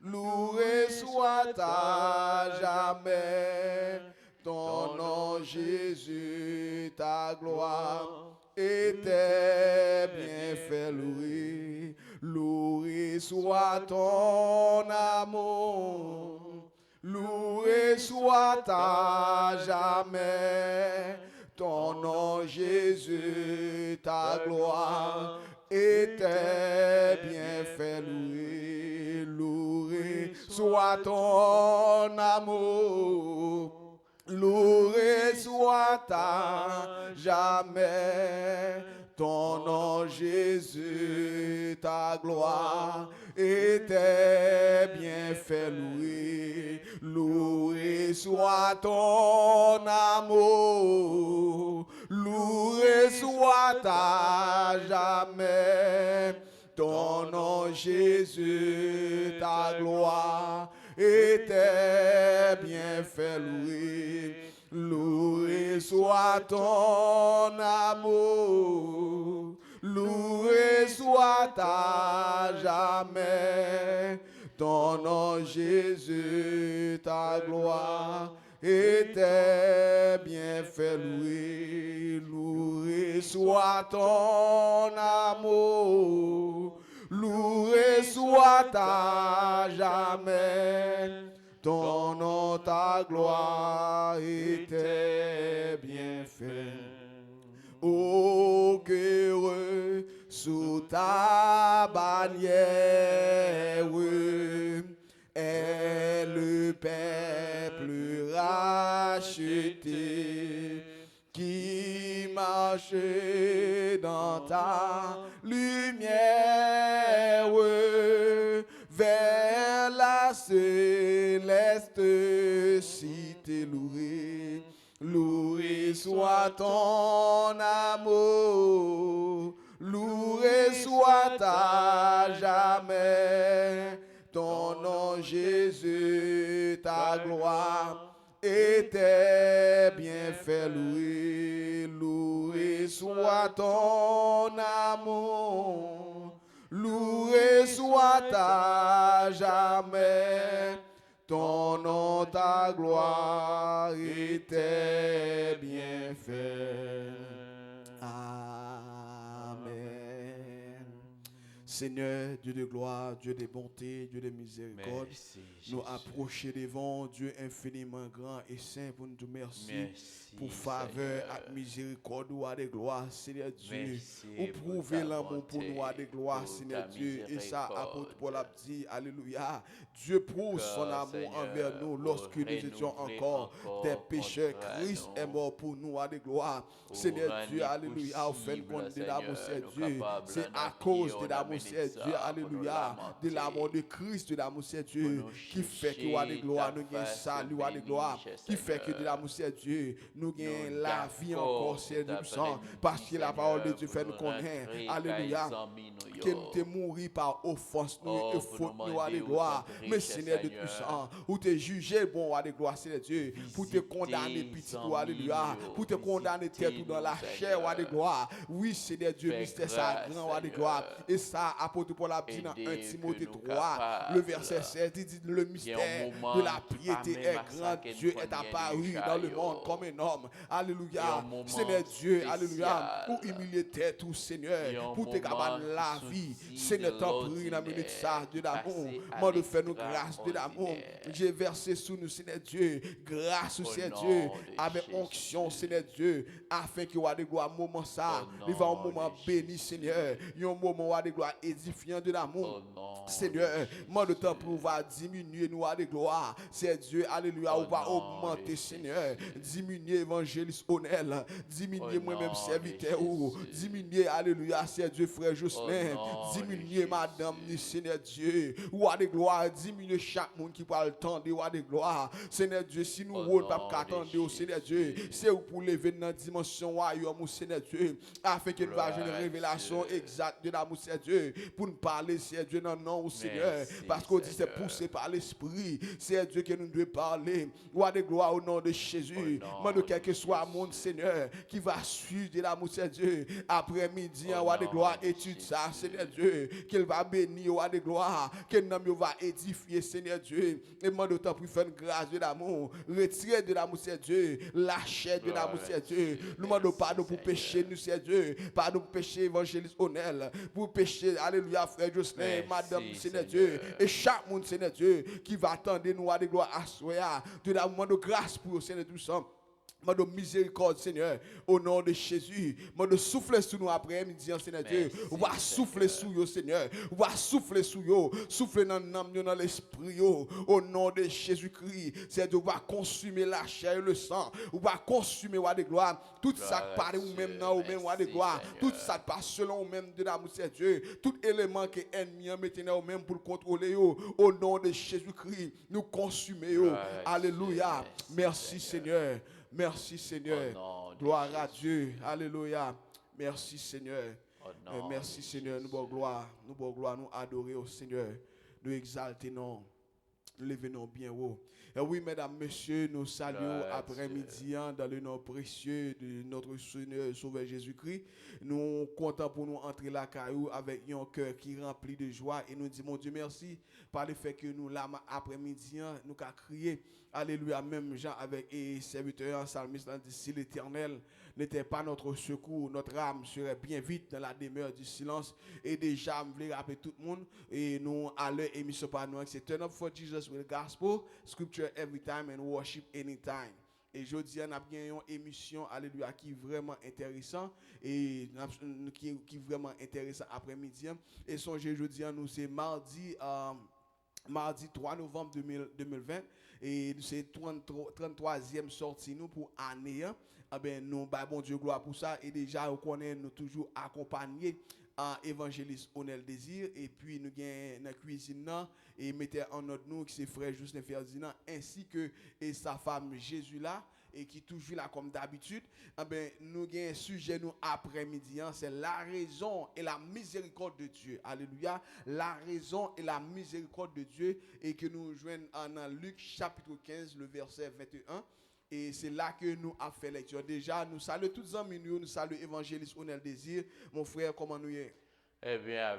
loué soit à jamais. Ton nom, Jésus, ta gloire et tes bienfaits loués. Loué soit ton amour, loué soit à jamais. Ton nom, Jésus, ta gloire et tes bienfaits loués. Loué soit ton amour, loué soit à jamais. Ton nom, Jésus, ta gloire et tes bienfaits loués. Loué soit ton amour, loué soit à jamais. Ton nom, Jésus, ta gloire et tes bienfaits loués. Loué soit ton amour, loué soit à jamais. Ton nom, Jésus, ta gloire et tes bienfaits loués. Loué soit ton amour, loué soit à jamais. Ton nom, ta gloire et tes bienfaits. Oh, que heureux sous ta bannière est le peuple racheté qui marche dans ta lumière vers la céleste cité louée. Loué soit ton amour, loué soit à jamais. Ton nom, Jésus, ta gloire et tes bienfaits loués. Loué soit ton amour, loué soit à jamais. Ton nom, ta gloire et tes bienfaits. Amen. Seigneur, Dieu de gloire, Dieu de bonté, Dieu de miséricorde, nous approcher devant Dieu infiniment grand et saint pour nous dire merci pour faveur et miséricorde ou à de gloire, Seigneur Dieu. Ou prouver l'amour pour nous à de gloire, Seigneur Dieu. Et ça, apôtre Paul a dit, alléluia. Dieu prouve son amour envers nous lorsque nous étions encore des pécheurs. Christ est mort pour nous à de gloire. Seigneur Dieu, alléluia. Au fin de compte de l'amour, Seigneur Dieu. C'est à cause de l'amour, Seigneur Dieu, alléluia. De l'amour de Christ, de l'amour, Seigneur Dieu, qui fait que à de gloire, nous gagnons salut à de gloire. Qui fait que de l'amour, Seigneur Dieu, nous gagnons la vie encore, Seigneur Dieu, parce que la parole de Dieu fait nous connaître. Alléluia. Que nous te mourir par offense, nous et faute, nous à de gloire. Mais Seigneur de puissant, ou te juger bon à de gloire, Seigneur Dieu, pour te condamner petit ou alléluia, pour te condamner tête ou dans la chair à de gloire. Oui, Seigneur Dieu, mystère ça grand à de gloire. Et ça, apôtre Paul a dit dans 1 Timothée 3, le verset 7, il dit le mystère de la piété est grand. Dieu est apparu dans le monde comme un homme. Alléluia. Seigneur Dieu, alléluia. Pour humilier tête ou Seigneur, pour te cabaner la vie. Seigneur, t'en prie dans la minute ça, Dieu d'amour. Moi de faire nous grâce, Dieu d'amour. J'ai versé sous nous, Seigneur Dieu, grâce au Seigneur Dieu, avec onction, Seigneur Dieu, afin que vous de gloire, moment ça, il va un moment béni, Seigneur, un moment de gloire édifiant de l'amour. Seigneur, moi de temps pour va diminuer nous à de gloire. C'est Dieu, alléluia, on va augmenter, Seigneur, diminuer évangéliste honnête, diminuer moi-même serviteur, ou diminuer, alléluia, c'est Dieu, frère Jocelyn, diminuer madame, Seigneur Dieu, ou à de gloire, diminuer chaque monde qui parle tant de ou à de gloire. Seigneur Dieu, si nous ne pas attendre au Seigneur Dieu, c'est pour lever dans la dimension royaume, Seigneur Dieu, afin que nous ayons une révélation exacte de l'amour, Seigneur Dieu, pour nous parler, Seigneur Dieu, non, non, Seigneur, parce qu'on dit c'est poussé par l'Esprit, Seigneur Dieu, que nous devons parler. Roi de gloire au nom de Jésus. Moi, quel que soit mon Seigneur, qui va suivre de l'amour, Seigneur Dieu, après-midi, roi de gloire, étude ça, Seigneur Dieu, qu'il va bénir, roi de gloire, que nous va édifier, Seigneur Dieu, et moi, d'autant plus faire une grâce de l'amour, retirer de l'amour, Seigneur Dieu, lâcher de l'amour, Seigneur Dieu, nous demandons pardon pour pécher, nous, Seigneur Dieu, pardon pour pécher, évangéliste Onel, pour pécher, alléluia, frère Jocelyn, madame, Seigneur Dieu, et chaque monde, Seigneur Dieu, qui va attendre nous, roi de gloire, à soi, de l'amour de grâce pour Seigneur tout ça. Moi de miséricorde, Seigneur, au nom de Jésus. Moi de souffler sur nous après-midi, Seigneur Dieu. On va souffler sur nous, Seigneur. On va souffler sur nous. Souffler dans l'âme, dans l'esprit, au nom de Jésus-Christ. Seigneur, on va consumer la chair et le sang. On va consumer, roi de gloire, tout ça qui parle ou même dans ou même, roi de gloire. Tout ça qui passe selon ou même de l'amour, Seigneur Dieu. Tout élément que l'ennemi a mis au même pour le contrôler, au nom de Jésus-Christ. Nous consumer. Alléluia. Merci, Seigneur. Merci Seigneur. Gloire à Dieu. Alléluia. Merci Seigneur. Merci Seigneur. Nous bon gloire. Nous adorer au Seigneur. Nous exalter non. Nous lever non bien haut. Et oui, mesdames, messieurs, nous saluons après-midi dans le nom précieux de notre Seigneur Sauveur Jésus-Christ. Nous comptons pour nous entrer la caillou avec un cœur qui est rempli de joie et nous disons, mon Dieu, merci par le fait que nous, là, après-midi, nous avons crié. Alléluia, même Jean avec les serviteurs psalmistes dit si l'Éternel n'était pas notre secours, notre âme serait bien vite dans la demeure du silence. Et déjà, je voulais rappeler tout le monde, et nous, à l'heure émission par nous, c'est Turn Up for Jesus with the Gospel, Scripture every time and worship anytime. Et je dis, on a bien une émission, alléluia, qui est vraiment intéressant et qui est vraiment intéressant après-midi. Et songez, je dis, nous, c'est mardi 3 novembre 2020 et c'est 33e sortie nous pour année. Nous, bon Dieu, gloire pour ça. Et déjà, on connaît nous toujours accompagnés à évangéliste Onel Désir et puis nous gagnons dans la cuisine et mettez en notre nous qui c'est frère Justin Ferdinand ainsi que et sa femme Jésus là et qui toujours là comme d'habitude. Nous gagnons un sujet nous après-midi, c'est la raison et la miséricorde de Dieu. Alléluia. La raison et la miséricorde de Dieu et que nous joignons dans Luc chapitre 15 le verset 21. Et c'est là que nous avons fait lecture. Déjà, nous saluons tous les amis, nous saluons évangéliste Onel Désir. Mon frère, comment nous est? Eh bien,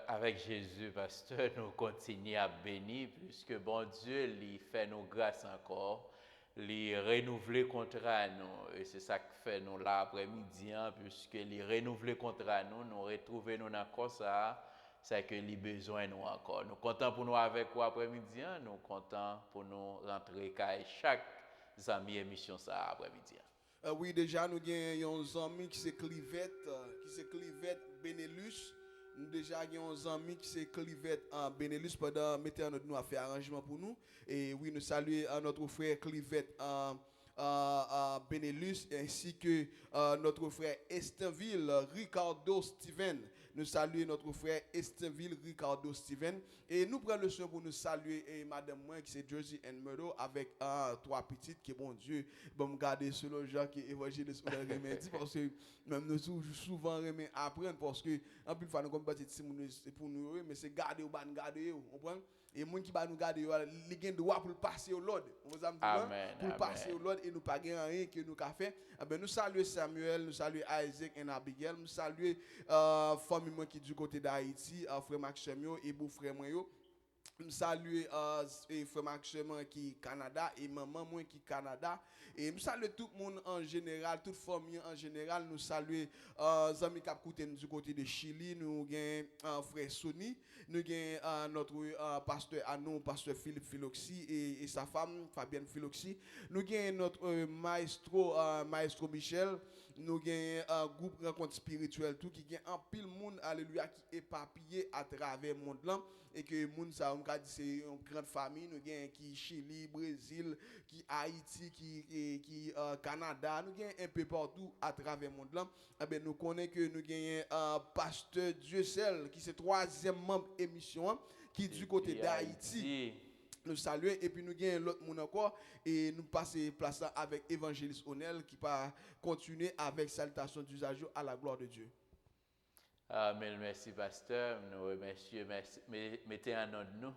avec Jésus, pasteur, nous continuons à bénir, puisque bon Dieu, il fait nos grâces encore, il renouveler contre nous. Et c'est ça que fait nous l'après-midi, puisque il renouveler contre nous, nous retrouver nous dans quoi ça, c'est que il besoin nous encore. Nous comptons pour nous avec vous après-midi, nous comptons pour nous rentrer chaque amis émission ça après-midi. Oui, déjà nous avons un ami qui c'est Clivette Benelux. Nous déjà avons un ami qui c'est Clivette en Benelux pendant mettez notre nous à faire arrangement pour nous et oui nous saluons notre frère Clivette Benelux ainsi que notre frère Estinville Ricardo Steven. Nous saluons notre frère Estinville Ricardo Steven et nous prenons le soin pour nous saluer et madame moi qui c'est Jersey and Murdo avec trois petites qui bon Dieu bon me garder selon Jean qui évangéliste remédie parce que même nous souvent remet apprendre parce que en plus fois nous comme petit pour nous mais c'est garder ou ban garder vous comprenez et moun qui va nous garder il gagne droit pour passer au Lord pour passer au Lord et nous pas gagner rien que nous qu'a fait nous saluons Samuel nous saluons Isaac et Abigail nous saluons famille moi qui du côté d'Haïti frère Maxime et beau frère moi yo nous saluons frère Maxime qui Canada et maman moi qui Canada et nous saluons tout le monde en général toute famille en général nous saluons amis qui écoutent du côté de Chili nous gagnons frère Sony nous gagnons notre pasteur Anon pasteur Philippe Philoxy et sa femme Fabienne Philoxy nous gagnons notre maestro Michel nous gagnons un groupe rencontre spirituelle tout qui gagne un pile monde alléluia qui éparpillé à travers le monde là et que monde ça on dit c'est une grande famille nous gagnons qui Chili Brésil qui Haïti qui Canada nous gagnons un peu partout à travers le monde là nous connaissons que nous gagnons pasteur Dieucel qui c'est troisième membre émission qui du côté d'Haïti. Nous saluons et puis nous gagnons l'autre monde encore et nous passons place avec évangéliste Onel qui va continuer avec salutation d'usage à la gloire de Dieu. Merci, pasteur. Nous remercions, mettez en nom de nous,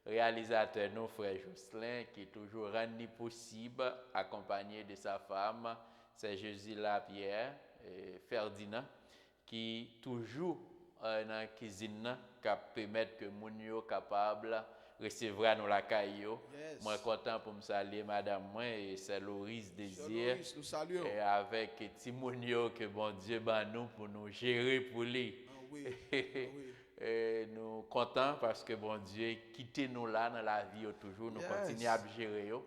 réalisateur, nous, frère Jocelyn, qui toujours rendu possible, accompagné de sa femme, c'est Jésus Lapierre et Ferdinand, qui toujours dans la cuisine, qui permettre que moun yo capable recevoir nous la caillou. Moi content pour me saluer madame moi et c'est Loris Désir. Nous saluons. Et avec Timonio que bon Dieu bat nous pour nous gérer pour lui. Et nous contents parce que bon Dieu quitté nous là dans la vie toujours nous continuons à gérer yo.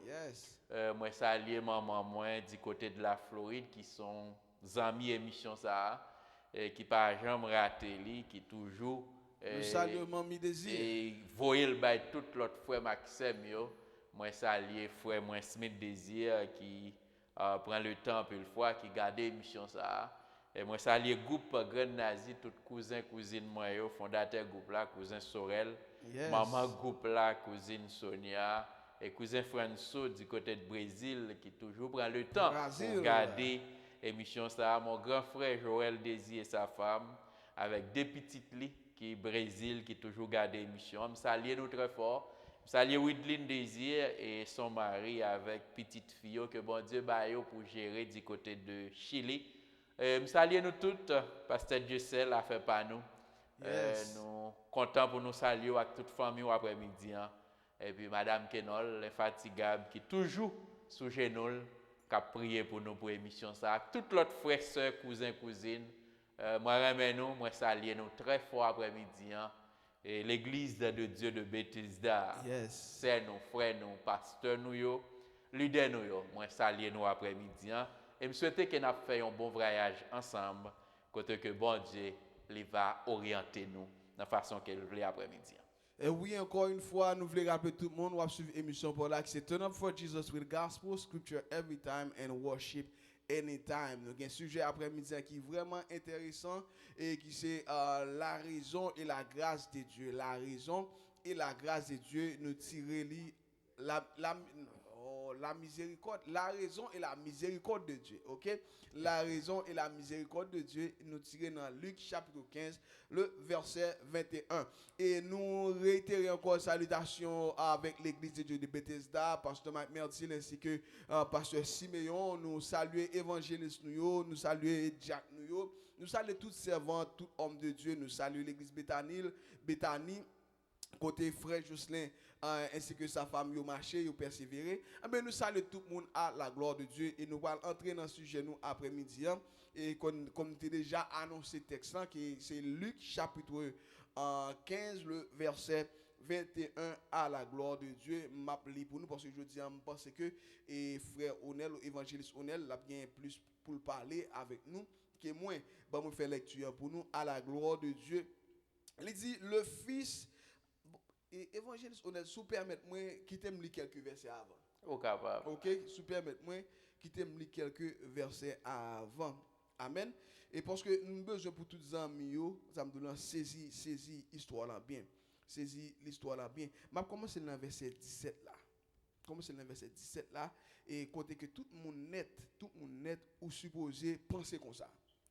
Moi saluer maman moi du côté de la Floride qui sont amis émission ça et qui pas jamais raté lui qui toujours nous saluons Mamie Désir. Et voyez le bail tout l'autre frère Maxime yo. Moi saluer frère moi Smith Désir qui prend le temps pour une fois qui garde émission ça. Et moi saluer groupe Grand Nazi tout cousin cousine moi yo fondateur groupe là cousin Sorel. Maman groupe là cousine Sonia et cousin François du côté de Brésil qui toujours prend le temps pour garder émission ça. Mon grand frère Joël Désir et sa femme avec deux petites lits qui Brésil qui toujours garde émission. Je salue nous très fort. Je salue Widlin Désir et son mari avec petite fille que bon Dieu baille pour gérer du côté de Chili. Je salue nous toutes, pasteur Dieu a fait par nous. Nous contents pour nous saluer avec toute famille après-midi. Et puis madame Kenol, l'infatigable qui toujours sous genoux qui a prié pour nous pour l'émission ça. Toutes l'autre frères, sœurs, cousins, cousines. Moi remets nous, moi saluer nous très fort après-midi. Et l'église de Dieu de Bethesda. C'est nos frères, nos pasteurs, nous, leaders, nous. Moi saluer nous après-midi. Et je souhaite que nous fassions un bon voyage ensemble, côté que bon Dieu va orienter nous de la façon qu'il veut après-midi. Et oui, encore une fois, nous voulons rappeler tout le monde, on va suivre l'émission pour là, c'est Turn Up for Jesus with Gospel, Scripture Every Time and Worship Anytime. Nous avons un sujet après-midi qui est vraiment intéressant et qui c'est la raison et la grâce de Dieu. La raison et la grâce de Dieu nous tirer la miséricorde, la raison et la miséricorde de Dieu, ok? La raison et la miséricorde de Dieu nous tirons dans Luc chapitre 15, le verset 21. Et nous réitérons encore salutations avec l'église de Dieu de Bethesda, pasteur Mike Mertil ainsi que pasteur Siméon. Nous saluons évangéliste nous saluons Jack nous saluons tous servants, tout homme de Dieu. Nous saluons l'église Bethany, côté frère Jocelyn ainsi que sa femme yo marché yo persévéré. Nous saluons tout le monde à la gloire de Dieu et nous allons entrer dans ce sujet nous après-midi et comme tu déjà annoncé texte qui c'est Luc chapitre 15 le verset 21 à la gloire de Dieu. M'a li pour nous parce que je dis je pense que frère Onel évangéliste Onel l'a bien plus pour parler avec nous que moi me faire lecture pour nous à la gloire de Dieu. Il dit le fils et évangéliste honnête, sous permettre-moi quitter me lire quelques versets avant. OK, sous permettre-moi quitter me lire quelques versets avant. Amen. Et parce que nous besoin pour tous les amis ça me donne saisir histoire là bien. Saisir l'histoire là bien. M'a commencé dans verset 17 là. Commencer dans verset 17 là et côté que tout le monde net ou supposé penser comme ça.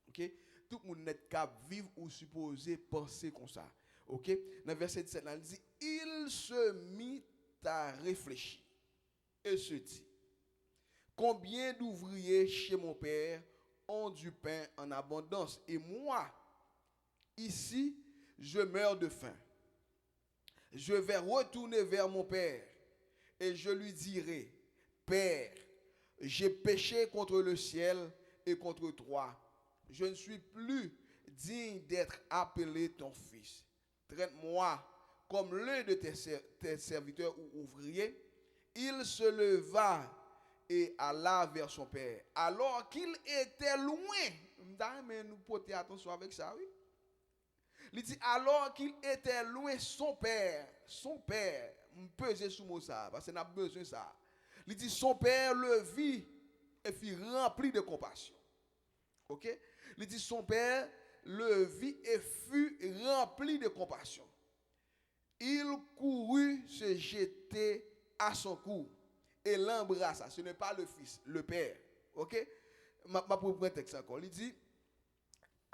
OK? Tout le monde net cap vivre ou supposé penser comme ça. OK? Dans verset 17 là, il dit il se mit à réfléchir et se dit combien d'ouvriers chez mon père ont du pain en abondance et moi ici je meurs de faim. Je vais retourner vers mon père et je lui dirai Père, j'ai péché contre le ciel et contre toi. Je ne suis plus digne d'être appelé ton fils. Traite-moi comme l'un de tes serviteurs ou ouvriers. Il se leva et alla vers son père. Alors qu'il était loin, mais nous porter attention avec ça, oui. Il dit alors qu'il était loin, son père, me pesait sous mot ça, parce qu'il a besoin de ça. Il dit son père le vit et fut rempli de compassion. Ok? Il dit son père le vit et fut rempli de compassion. Il courut se jeter à son cou et l'embrassa. Ce n'est pas le fils, le père. Ok? Ma pour prendre texte encore. Il dit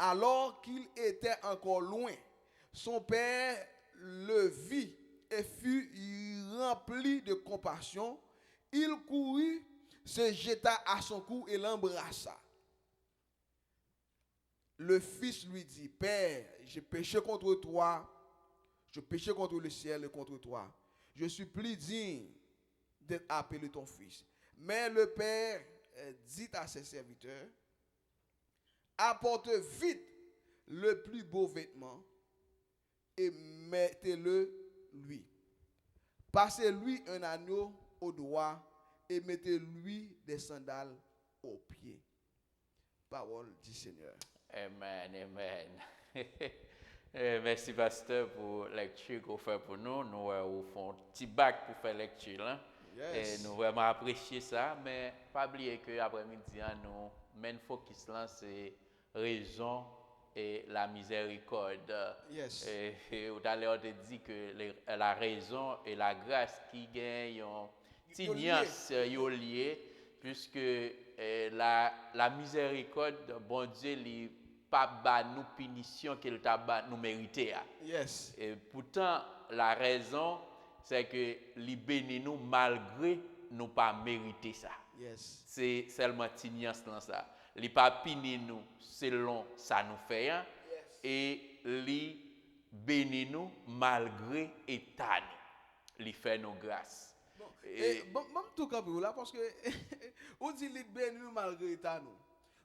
Alors qu'il était encore loin, son père le vit et fut rempli de compassion. Il courut, se jeta à son cou et l'embrassa. Le fils lui dit, Père, j'ai péché contre toi, je péché contre le ciel et contre toi. Je suis plus digne d'être appelé ton fils. Mais le père dit à ses serviteurs, apporte vite le plus beau vêtement et mettez-le lui. Passez-lui un anneau au doigt et mettez-lui des sandales aux pieds. Parole du Seigneur. Amen, amen. Merci, pasteur, pour la lecture qu'on fait pour nous. Nous avons fait un petit bac pour faire la lecture. Là. Yes. Et nous vraiment apprécié ça, mais pas oublier que après-midi, nous main focus là, c'est raison et la miséricorde. Yes. Et tout à l'heure, on a dit que la raison et la grâce qui gagnent une nuance liées, puisque la miséricorde, bon Dieu, il pas ba nous punition qu'il t'a nous mériter. Yes. Et pourtant, la raison, c'est que il bénit nous malgré nous pas mériter ça. Yes. C'est seulement une nuance dans ça. Il pas punit nous selon ça nous fait, yes. Et il bénit nous malgré état nous. Il fait nos grâces. Bon, tout cas là parce que on dit il bénit nous malgré état nous.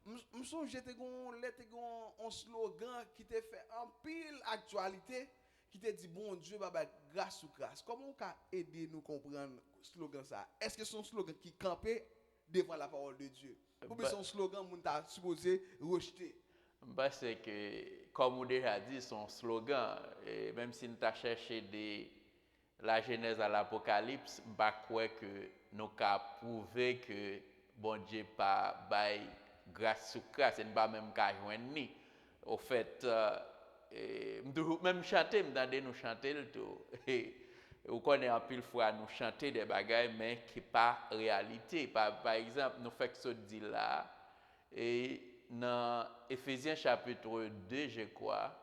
Je me souviens j'étais un slogan qui t'a fait en pile actualité qui t'a dit bon Dieu baba grâce ou grâce. Comment on peut aider nous comprendre slogan ça? Est-ce que c'est un slogan qui campait devant la parole de Dieu? Ou bien c'est un slogan qu'on t'a supposé rejeter? Parce que, comme on déjà dit, son slogan, et même si nous avons cherché de la Genèse à l'Apocalypse, je crois que nous avons prouvé que bon Dieu pas bail grâce ou grâce, et nous pas même qu'à joindre. Au fait, même chanter, nous chanter le tout. Vous connaissez un pile fois nous chanter des bagailles, mais qui pas réalité. Par exemple, nous faisons ce dit là, et dans Éphésiens chapitre 2, je crois,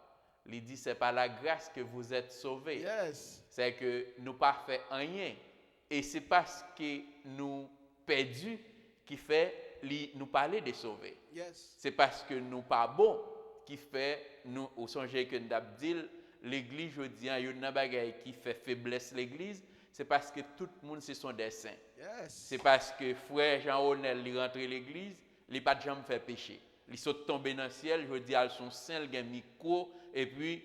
il dit c'est par la grâce que vous êtes sauvés. Yes. C'est que nous pas fait rien. Et c'est parce que nous perdus qui fait nous parler de sauver. Yes. C'est parce que nous pas bon qui fait nous au songez que nous avons dit l'église aujourd'hui, il y a une bagaille qui fait faiblesse l'église, c'est parce que tout le monde ce sont des saints. Yes. C'est parce que frère Jean-Onel il rentre l'église, il pas de jamais fait péché. Il saute tomber dans le ciel, je dis ils sont saints, ils ont micro et puis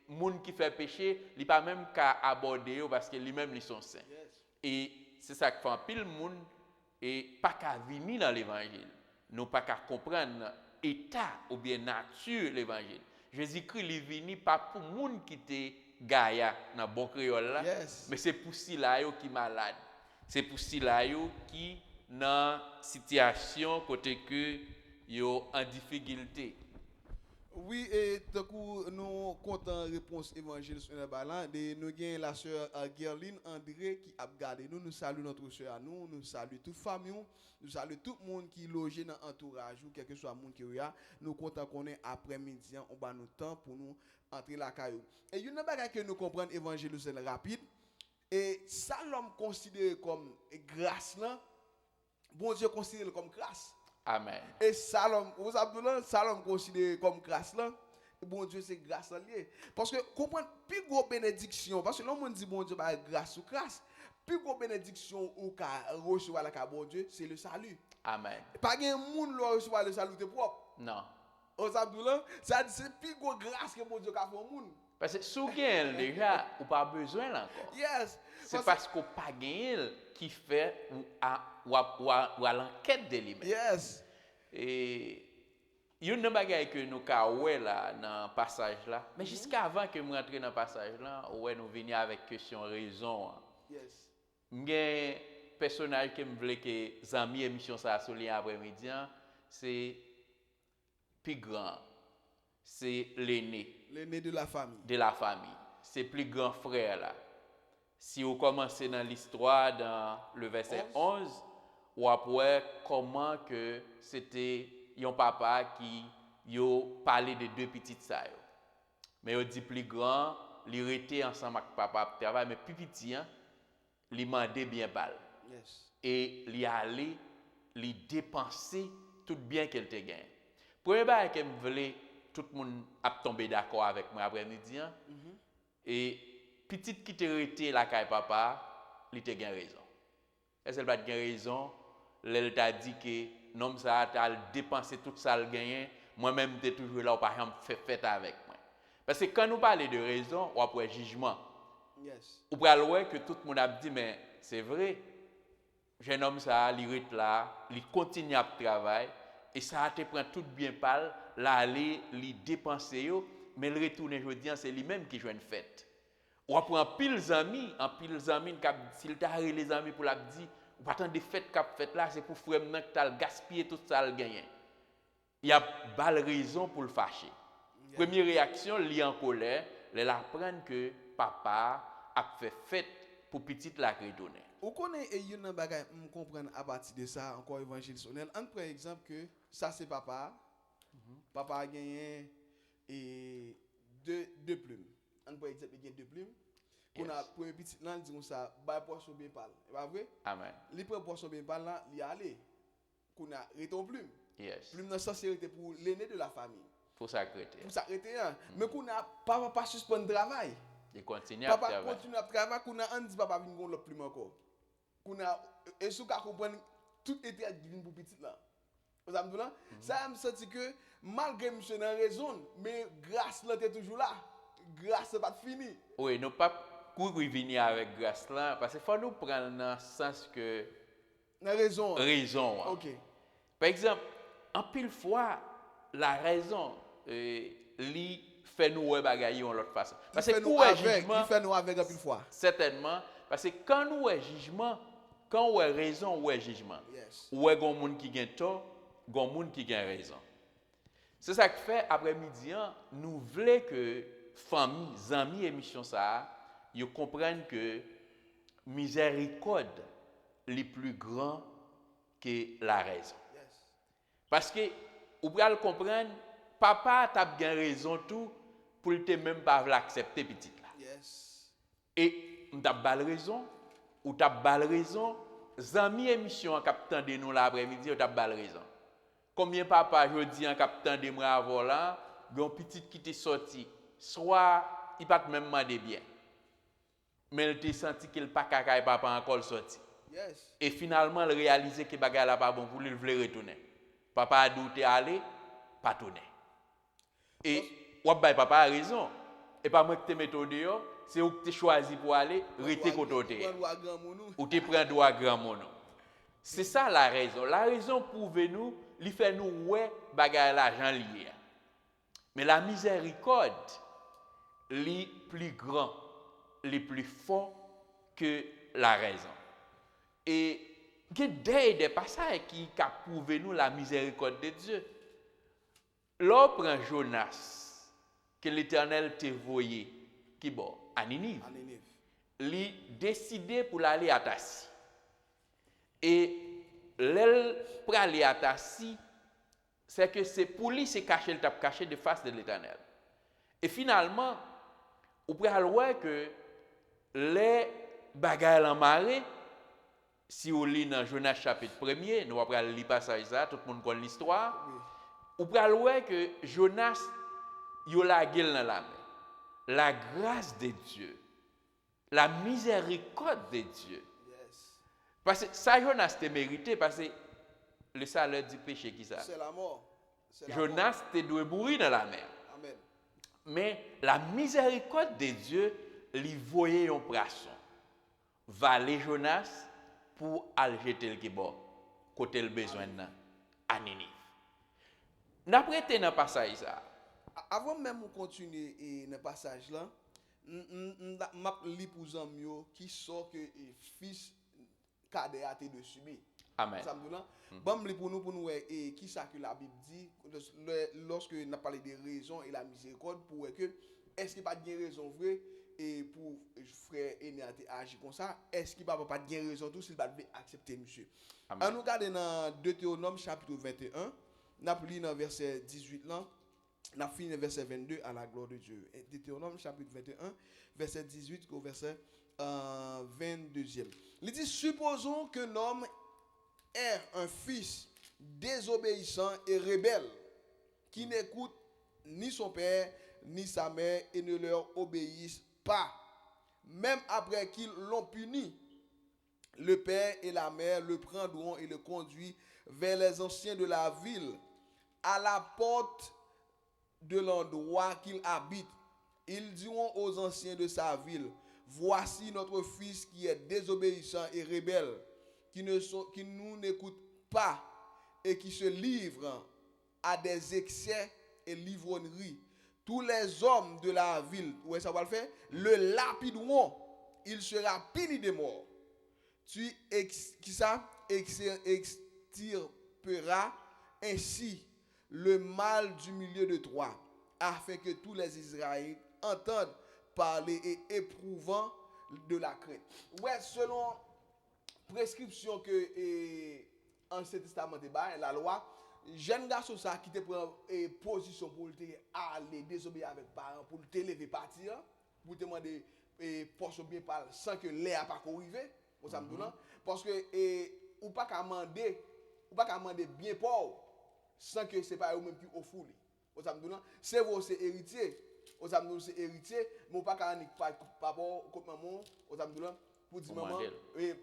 monde qui fait péché, il pas même qu'à aborder parce que lui-même ils sont saints. Yes. Et c'est ça qui fait un pile monde et pas qu'à venir dans l'évangile. Nous pas qu'à comprendre état ou bien nature l'évangile. Jésus-Christ il est venu pas pour monde qui était gaïa dans bon créole là, yes. mais c'est pour si là qui malade. C'est pour si là qui dans situation côté que yo en difficulté. Oui, et du coup, nous comptons réponse évangile sur le ballon. Nous avons la sœur Gerline André qui a gardé nous. Nous saluons notre sœur à nous. Nous saluons toute famille. Nous saluons tout le monde qui est logé dans l'entourage ou quel que soit le monde qui est là. Nous comptons qu'on est après-midi. On va nous temps pour nous entrer la caillou. Et il y a une chose que nous comprenons évangile c'est rapide. Et ça, l'homme considéré comme grâce là. Bon Dieu considère comme grâce. Amen. Et Salom, vous avez Salom considéré comme grâce là. Bon Dieu, c'est grâce là lié. Parce que comprendre plus gros bénédiction, parce que l'homme dit bon Dieu par grâce ou grâce, plus gros bénédiction ou qu'a recevoir la bon Dieu, c'est le salut. Amen. Pas un monde qui recevoir le salut propre. Non. Vous avez ça c'est plus gros grâce que bon Dieu qu'a fait au monde. Parce que sous gain déjà, ou pas besoin là encore. Yes. C'est parce qu'on pas gagné qui fait ou à l'enquête de lui-même. Yes. Et il y a une bagaille que nous avons là dans le passage là. Mais jusqu'à avant que nous rentrions dans le passage là, ouais, nous venions avec question raison. Yes. Il y a un personnage qui me voulait que les amis émission ça sur l'après-midi, c'est plus grand. C'est l'aîné. L'aîné de la famille. De la famille. C'est plus grand frère là. Si vous commencez dans l'histoire, dans le verset 11, ou après comment que c'était un papa qui yo parlé de deux petites ça yo. Mais yo dit plus grand, li rete ensemble avec papa travail mais plus petit hein, li mandé bien balle. Yes. Et li aller li dépenser tout bien qu'elle te gagne. Premier bail que me voulait tout le monde a tombé d'accord avec moi après-midi hein. Et petite qui te rete la caille papa, li te gagne raison. Est-ce qu'elle pas gagne raison? Elle t'a dit que non ça t'a dépensé tout ça le gagné, moi-même t'es toujours là par exemple fait fête avec moi. Parce que quand nous parlons de raison, ou après jugement. Yes. Ou pral ouais que tout le monde a dit mais c'est vrai. Jeune homme ça, il reste là, il continue à travailler et ça te prend tout bien pal, là aller, il dépenser yo, mais le retourner jodi c'est lui-même qui joue une fête. Ou après en pile amis s'il t'a les amis pour la dit, ou pas tant de fêtes qu'a fait là, c'est pour frère maintenant que t'as gaspillé tout ça le gagner. Il y a belle raison pour le fâcher. Yeah. Première réaction, li en colère, elle apprend que papa a fait fête pour petite la retourner. Ou connaît et yon nan bagay m comprendre à partir de ça encore évangile sonnel. On prend exemple que ça c'est papa. Papa a gagné et deux plumes. On prend exemple il gagne deux plumes. Qu'on a pour un petit nan dit comme ça, ba poisson bien pâle. C'est pas vrai? Amen. Li prend poisson bien pâle là, li aller. Qu'on a reton plume. Yes. Plume dans sincérité pour l'aîné de la famille. Pour s'arrêter. Pour s'arrêter hein. Mais qu'on a papa pas suspendre travail. Il continue à travailler. Papa continue à travailler, qu'on a on dit papa vinn gon l'autre plume encore. Qu'on a et sous ka comprendre tout était divin pour petit là. Vous avez là ça me senti que malgré monsieur dans raison mais grâce là était toujours là. Grâce pas fini. Oui, nous pas courir venir avec grâce là parce que faut nous prendre dans le sens que la raison. Raison. OK. Par exemple, en pile fois la raison li fait nous ouais bagaille en l'autre façon. Parce que nous jugement, il fait nous avec en pile fois. Certainement parce que quand nous ouais jugement, quand on a raison, on a jugement. Yes. Ou est gon monde qui gagne tort, gon monde qui gagne raison. C'est ça qui fait après-midi nous voulons que famille, amis émission ça, ils comprennent que miséricorde est plus grand que la raison. Yes. Parce que ou pral comprendre papa t'a bien raison tout pour te même pas l'accepter petite là. Yes. Et m't'a bal raison ou t'as bal raison, amis émission en captant de nous l'après-midi, ou t'as bal raison. Combien papa jodi en captant de moi avant là, gon petite qui t'est sorti, soit il pas même mandé bien. Mais il t'a senti qu'il pas caca papa encore sorti. Yes. Et finalement il réalisé que bagarre là pas bon pour lui, il voulait retourner. Papa a douté aller, pas tourner. Et ou bay papa a raison. Et pas moi qui te mette au dehors. C'est où que tu choisi pour aller, rester côté. Ou tu prends droit grand mono. C'est ça la raison. La raison pour nous, il fait nous ouais bagarre l'argent lié. Mais la miséricorde, est plus grand, est plus fort que la raison. Et il y a des passages qui prouvent nous la miséricorde de Dieu. L'on prend Jonas, que l'Éternel t'a voyé, qui bon, à Ninive. Il décidé pour aller à Tassi. Et l'aile pour aller à Tassi, c'est que c'est pour lui c'est caché, le tape caché de face de l'Éternel. Et finalement, on peut voir que les bagailles en marée, si on lit dans Jonas chapitre 1er, nous allons lire passage ça, tout le monde connaît l'histoire. Oui. On peut voir que Jonas, il a la gueule dans la mer. La grâce de Dieu, la miséricorde de Dieu. Yes. Parce que ça, Jonas te mérité, parce que le salaire du péché, qui ça? C'est la mort. Jonas te doit mourir dans la mer. Amen. Mais la miséricorde de Dieu, lui voyait un poisson. Valer Jonas pour aller jeter le kibor, côté le besoin à Ninive. D'après dans le passage ça. Avant même de continuer dans le passage là, m'a li pour zamio qui sort que fils cadet a été de subir. Amen. Ça me donne bon li pour nous et qui ça que la Bible dit lorsque on a parlé des raisons et la miséricorde pour que est-ce qu'il pas de raison vraie et pour frère aîné agir comme ça, est-ce qu'il pas de raison tout s'il va accepter monsieur. On nous regarde dans Deutéronome chapitre 21. n'a pris dans verset 18 là, n'a fini dans verset 22 à la gloire de Dieu. Deutéronome chapitre 21, verset 18 au verset 22e. Il dit supposons qu'un homme ait un fils désobéissant et rebelle qui n'écoute ni son père ni sa mère et ne leur obéissent pas. Même après qu'ils l'ont puni, le père et la mère le prendront et le conduisent vers les anciens de la ville, à la porte de l'endroit qu'il habite. Ils diront aux anciens de sa ville, voici notre fils qui est désobéissant et rebelle, qui nous n'écoute pas et qui se livre à des excès et l'ivrognerie. Tous les hommes de la ville, où ça va le faire, le lapideront, il sera puni de mort. Tu extirperas ainsi le mal du milieu de toi, afin que tous les Israélites entendent parler et éprouvant de la crainte. Ouais, selon prescription que Ancien Testament débat, la loi, jeune garçon ça qui te prend position pour aller désobéir avec parents, pour te lever partir, pour te demander poste bien parler sans que l'air pas arriver, parce que ou pas qu'à demander bien pauvre sans que c'est pas eux même qui offrent. C'est vous c'est héritier, c'est héritier, mais pas qu'à papa comme maman, pour dire maman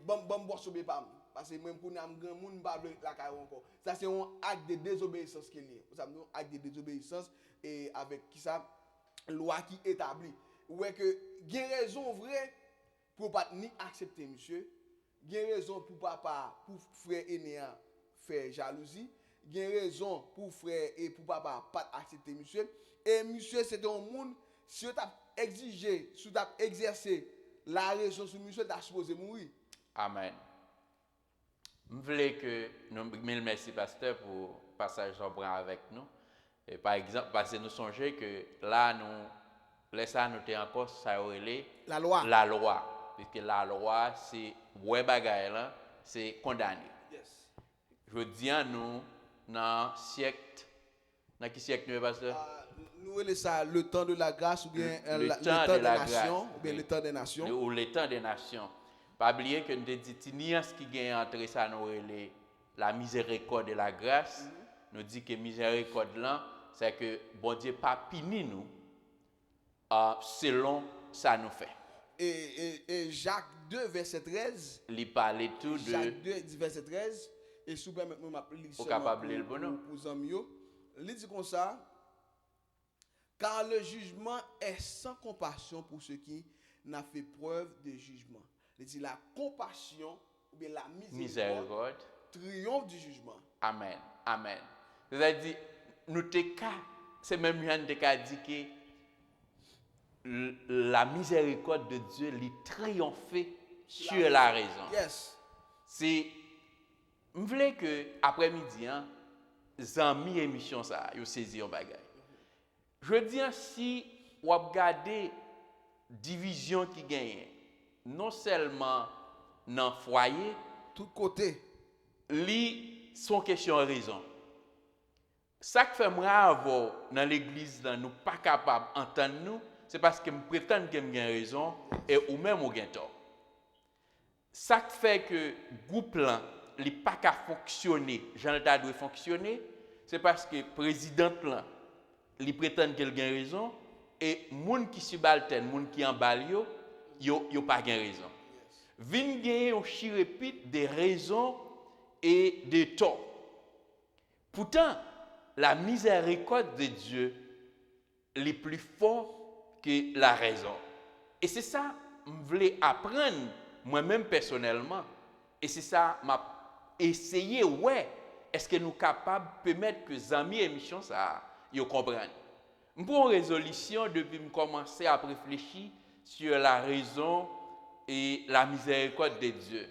bon bosse bien pas. Parce que même pour nous, grand monde pas la caille encore. Ça c'est un acte de désobéissance qui est lié. Vous savez, un acte de désobéissance et avec qui ça loi qui établit. Ouais que il y a raison vrai pour pas ni accepter monsieur. Il y a raison pour papa pour frère aîné faire jalousie. Il y a raison pour frère et pour papa pas accepter monsieur. Et monsieur c'est un monde si tu as exigé, si tu as exercé la raison sur monsieur, tu as supposé mourir. Amen. Je voulais que nous mille merci pasteur pour passage en bras avec nous. Et par exemple, parce que nous songeons que là nous laissons noter encore ça aurait la loi. La loi, puisque la loi c'est ouais bagaille là, c'est condamné. Yes. Je dis à nous dans quel siècle nous pasteur? Nous avons ça le temps de la grâce ou bien le temps de des la nations grâce, ou bien le temps des nations. Ou le temps des nations. Pas oublier que nous dit ni ce qui gagne entre ça nous la miséricorde et la grâce. Nous dit que miséricorde là c'est que bon Dieu pas puni nous selon ça nous fait. Et Jacques 2 verset 13 il parlait tout de Jacques 2 verset 13 et sous permettez-moi m'appeler capable le bonhomme pour amis il dit comme ça car le jugement est sans compassion pour ceux qui n'a fait preuve de jugement. Il dit la compassion ou bien la miséricorde triomphe du jugement. Amen. Amen. C'est-à-dire nous c'est même Jean de dit que la miséricorde de Dieu lui triompher sur la raison. Yes. C'est je voulais que après-midi zami émission ça yo saisi un bagage. Je dis si ou regarder division qui gagne non seulement dans foyer tout côté li son question raison. Ça que fait moi avoir dans l'église là nous pas capable entendre nous c'est parce que me prétend que me gagne raison et ou même ou gagne tort. Ça que fait que groupe là li pas ka fonctionner, Jean ta doit fonctionner, c'est parce que président là li prétend qu'elle gagne raison et moun qui subalterne, moun qui en bal yo pas gagne raison. Vin gagne on chirépite des raisons et des torts. Pourtant, la miséricorde de Dieu est plus fort que la raison. Et c'est ça que je voulais apprendre moi-même personnellement. Et c'est ça m'a essayé ouais, est-ce que nous sommes capables de permettre que les amis émission ça yo comprennent. Pour résolution depuis me commencer à réfléchir sur la raison et la miséricorde de Dieu.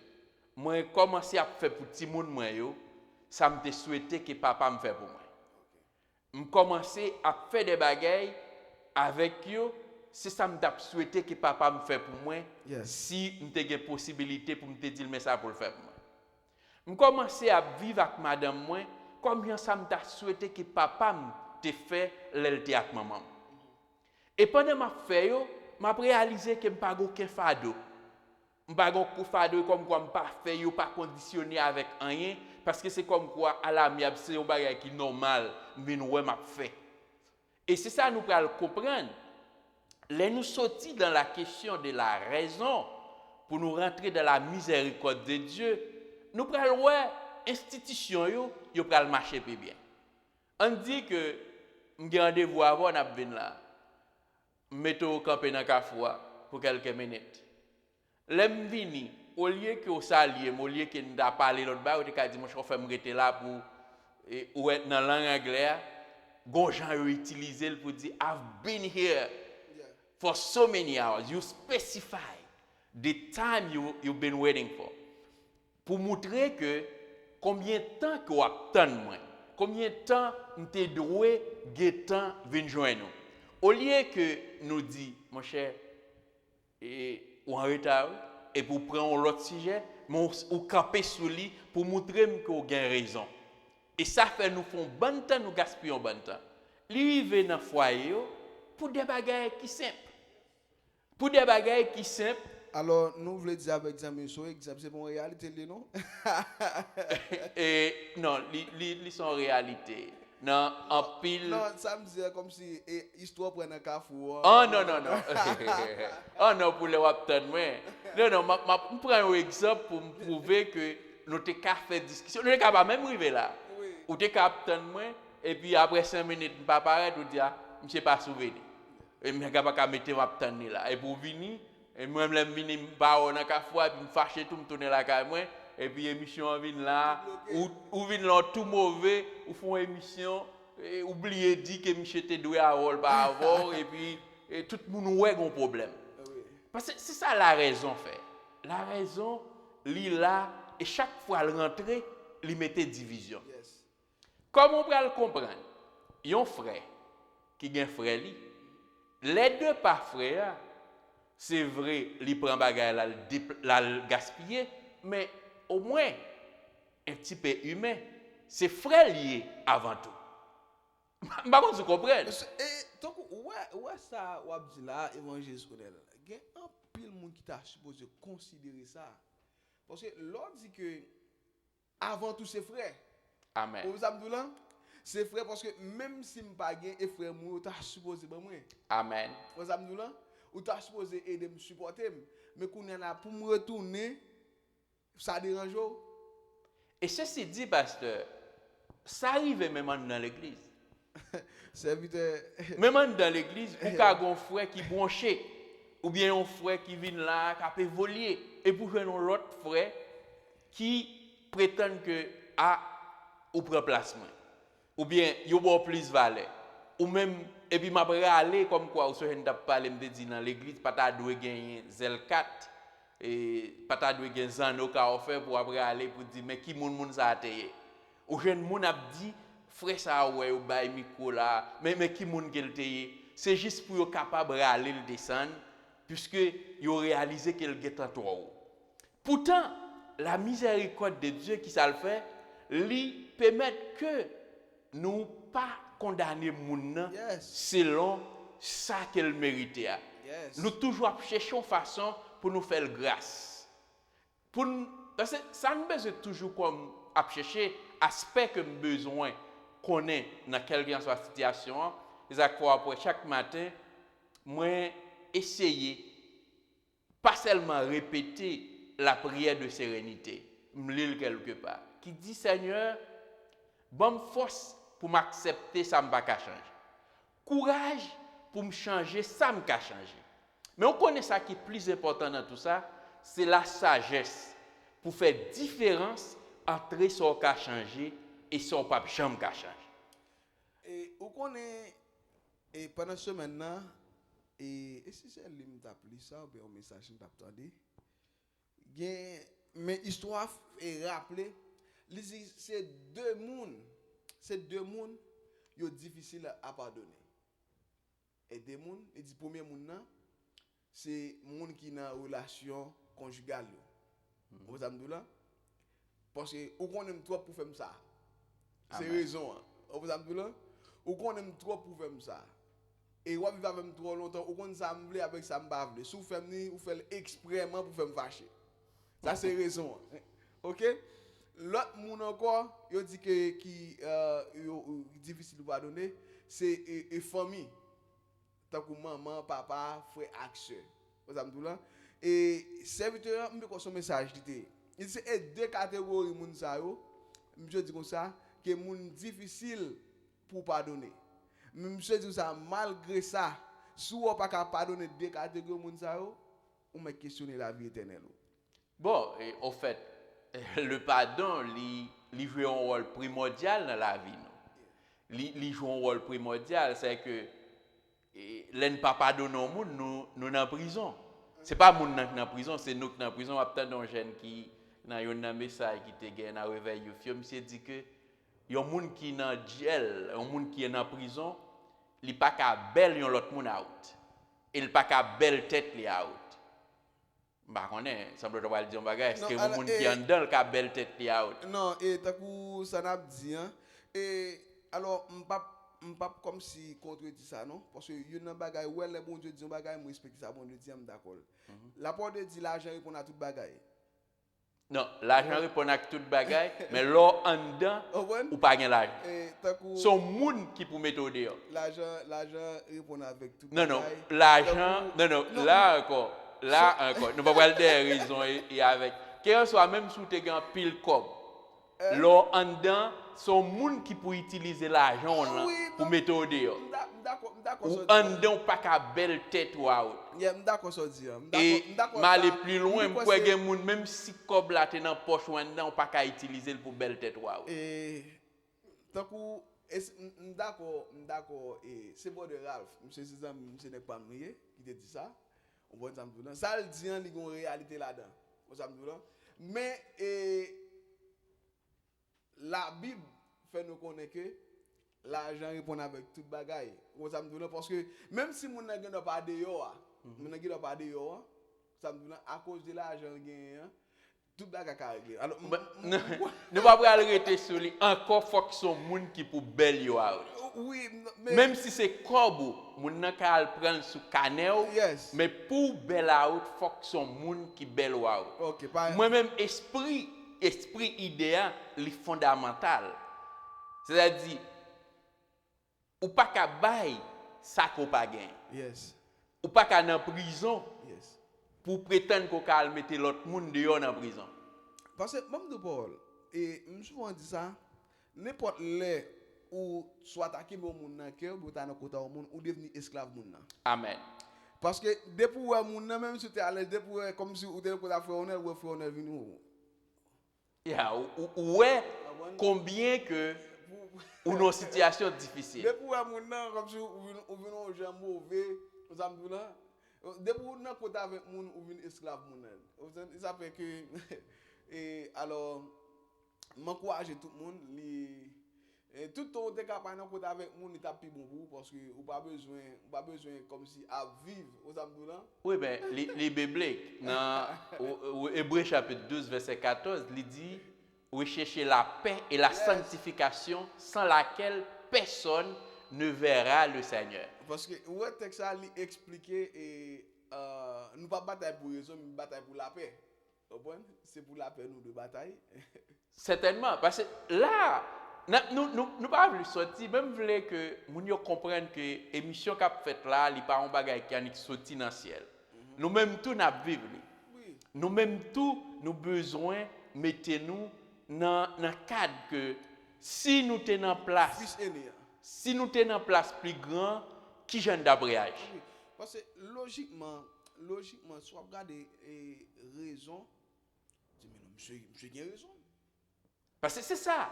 Moi commencer à faire pour petit monde moi yo, ça me souhaité que papa me fait pour moi. Je commencer à faire des bagailles avec eux, c'est ça me souhaité que papa me fait pour moi. Yes. Si me une possibilité pour me dire mais ça pour le faire pour moi. Je commencer à vivre avec madame moi combien ça m'a souhaité que papa te fait l'elte avec maman. Et pendant m'a fait yo, m'a réalisé que m'pas aucun fardeau. M'pas aucun fardeau comme quoi m'pas fait yo pas conditionné avec rien parce que c'est comme quoi à l'amiable c'est un bagage qui normal, mais ouais m'a fait. Et c'est ça nous pral comprendre. Là nous sortis dans la question de la raison pour nous rentrer dans la miséricorde de Dieu, nous pral ouais institution yo pral marcher bien. On dit que m'gè rendez-vous avant n'a venir là. Mettons camper dans Kafwa pour quelques minutes. L'aime vini au lieu que au salier, au lieu que n'a parler l'autre bas, on te dit mon chauffeur me rester là pour ou être dans langue anglaise, gon gens utiliser pour dire I've been here for so many hours. You specify the time you've been waiting for. Pour montrer que combien de temps que vous attendez moi, combien de temps m'te doué temps venir joindre nous. Au lieu que nous dit mon cher ou en retard et pour prendre l'autre sujet, ou camper sur lui pour montrer que vous avez raison. Et ça fait nous font bon temps nous gaspillons bon temps. Lui vient dans foyer pour des bagages qui simples. Pour des bagages qui simples. Alors, nous voulons dire avec Xavier, c'est bon réalité, non? Et non, ils sont en réalité. Non, en pile. Non, ça me dit comme si histoire prenne un cafou. Oh non. Oh non, pour les waptan, moi. Non, je prends un exemple pour me prouver que nous avons fait discussion. Nous n'avons pas même arrivé là. Ou tu as moi, et puis après 5 minutes, je ne pas paraître, je dis, je ne sais pas souvenir. Et je ne peux pas mettre waptan là. Et pour venir, et moi, je viens dans le cafou, et puis je me fâche tout, je tourne la caméra. Et puis l'émission vient là, ou vient là tout mauvais, ou font émission, oubliez dit que monsieur était doué à rôle par avant, et puis tout le monde a un problème. Parce que c'est ça la raison fait. La raison, il là, et chaque fois elle rentrait, il mettait division. Comme on peut le comprendre, il y a un frère qui a un frère, les deux pas frères, c'est vrai, il prend bagage la gaspiller, mais au moins un petit peu humain, c'est frère lié avant tout. Par contre, vous comprenez? Et donc, ouais, ça, ou dit là, évangile scolaire, il y a un pile monde qui t'a supposé considérer ça. Parce que l'autre dit que, avant tout, c'est frère. Amen. Vous savez là? C'est frère parce que même si je n'ai pas et frère, moi, tu as supposé moi. Amen. Vous savez là? Ou tu as supposé aider me supporter. Mais quand on est là pour me retourner, ça dérange. Et ceci dit, pasteur, ça arrive même dans l'église. Même dans l'église, il y a un frère qui est branché, ou bien un frère qui vient là, qui peut voler, et pour faire un autre frère qui prétend que ou prend placement, ou bien il y a plus valeur, ou même, et puis m'après aller comme quoi, ou ce que je parle, me dit dans l'église, pas ta doué gagner Zel4. Et pas ta doué gen zano ka offert pour après aller pour dire mais qui moun ça ateye ou jeune moun a dit frère ça ouais ou bay micro là mais qui moun qu'elle teye c'est juste pour capable aller le descendre puisque yo réalisé qu'elle get trop. Pourtant la miséricorde de Dieu qui ça le fait lui permettre que nous pas condamner moun selon ça qu'elle méritait. Nous toujours cherchons façon pour nous faire grâce. Parce que ça nous besoin toujours comme à chercher aspect que nous besoin connaître dans quelle soit situation. C'est quoi après chaque matin, moi essayer pas seulement répéter la prière de sérénité, me lire quelque part qui dit Seigneur, bonne force pour m'accepter ça me pas changer. Courage pour me changer ça me pas changer. Mais on connaît ça qui est plus important dans tout ça, c'est la sagesse pour faire différence entre ce qui a changé et ce qui n'a jamais changé. Et on connaît, et pendant ce maintenant, et si c'est lui qui appelé ça, ou bien un message qui t'a entendu, mais histoire est rappelée, c'est deux mondes qui sont difficiles à pardonner. Et deux mondes, et du premier monde, c'est monde qui n'a relation conjugale. Vous avez dit là? Parce que on connaît toi pour faire ça. C'est raison. Vous avez là, ou qu'on aime trop pour faire ça. Et ou vivre avec trop longtemps, ou qu'on s'amble avec ça m'bavle. Si vous faites ni ou fait exprèmement pour faire me fâcher. Ça c'est raison. OK? L'autre monde encore, il dit que qui difficile de pardonner, c'est famille. Tant que maman, papa, frère, action. Vous avez là. Et serviteur, me ko son message dit. Il c'est deux catégories moun sa yo. Je dis comme ça que moun difficile pour pardonner. Monsieur dit ça malgré ça, si on pas capable pardonner deux catégories moun sa yo, on m'a questionner la vie éternelle. Bon, et au fait, le pardon, il joue un rôle primordial dans la vie. Il joue un rôle primordial, c'est que l'en pas pardonner au monde, nous en prison. C'est pas moun qui en prison, c'est nous qui en prison. Après un jeune qui dans un message qui te gagne à réveil, monsieur dit que il y a un monde qui est dans jail, un monde qui est en prison, il pas qu'à belle yon l'autre monde out. Il pas qu'à belle tête li out. Bah connais, semble te dire bagage, est-ce que un monde qui en dedans le qu'à belle tête li out. Non, et takou ça n'a dit hein. Et alors m'pas comme si contredit ça non parce que yon bagay ouais les bon Dieu dit bagay moi respecte ça bon Dieu dit d'accord. La parole de dit l'argent répond à toute bagay. Non, l'argent répond à toute bagaille, mais là en dedans ou pas gain l'argent. Son monde qui pour mettre au dehors. L'argent répond avec toute bagaille. Non, l'argent là encore, nous pas parler des raisons et avec quel soit même sous tes gants pile comme. Là en dedans son monde qui pour utiliser l'argent là pour mettre au dehors. Ou en dedans pas qu'à belle tête ou out. D'accord ça dire. Et m'aller plus loin pour que monde même si cob là t'es dans poche ou en dedans pas qu'à utiliser pour belle tête ou out. Et d'accord et c'est bon de Ralph, monsieur César, monsieur n'est pas marié qui te dit ça. On va dire ça le dit il y a une réalité là-dedans. Mais la Bible fait nous connaître que l'argent répond avec toute bagaille. Parce que même si mon n'a pas de yo, mon n'a pas de yo, ça me donne à cause de l'argent gagné, toute bagaille carré. Alors ne pas arrêter sur lui encore faut que son monde qui pour belle yo. Oui, mais même si c'est corbeau, mon n'a qu'à prendre sous canel, mais pour belle out faut que son monde qui belle out. OK, moi même esprit idéal, est fondamental. C'est-à-dire, ou pas qu'à bail, ça qu'on pas gain. Yes. Ou pas qu'à en prison. Yes. Pour prétendre qu'on va mettre l'autre monde dehors en prison. Parce que, même de Paul, et je me souvent dit ça, n'importe les ou soit attaqué au monde dans cœur, ou dans côté au monde, ou devenir esclave monde. Amen. Parce que, depuis que monde même si tu es à l'aise, depuis comme si ou tu es frère honneur ou frère honneur venu. Ouais, combien que ou nos situations difficiles. Depuis que mon nom comme si ou venu aux gens mauvais, aux amis là. Depuis que nous côté avec mon ou venu esclave mon. Ça fait que et alors m'encourager tout le monde tout le temps capable côté avec mon il t'a plus bon pour parce que ou pas besoin comme si à vivre aux amis là. Oui ben les bibliques dans Hébreux chapitre 12 verset 14, il dit rechercher la paix et la sanctification sans laquelle personne ne verra le Seigneur. Parce que ouais texte ça lui expliquer et nous pas bataille pour raison mais bataille pour la paix. C'est pour la paix nous de bataille. Certainement parce que là nous pas voulu sortir même voulait que moun yo comprenne que émission qu'a fait là il pas un bagage qui a sorti dans ciel. Nous même tout n'a vivre. Oui. Nous même tout nous besoin mettez-nous dans cadre que si nous tenons place si nous tenons place plus grand qui jeune d'abréage. Oui. Parce que logiquement soit regarder raison dit mais non monsieur a raison. Parce que c'est ça.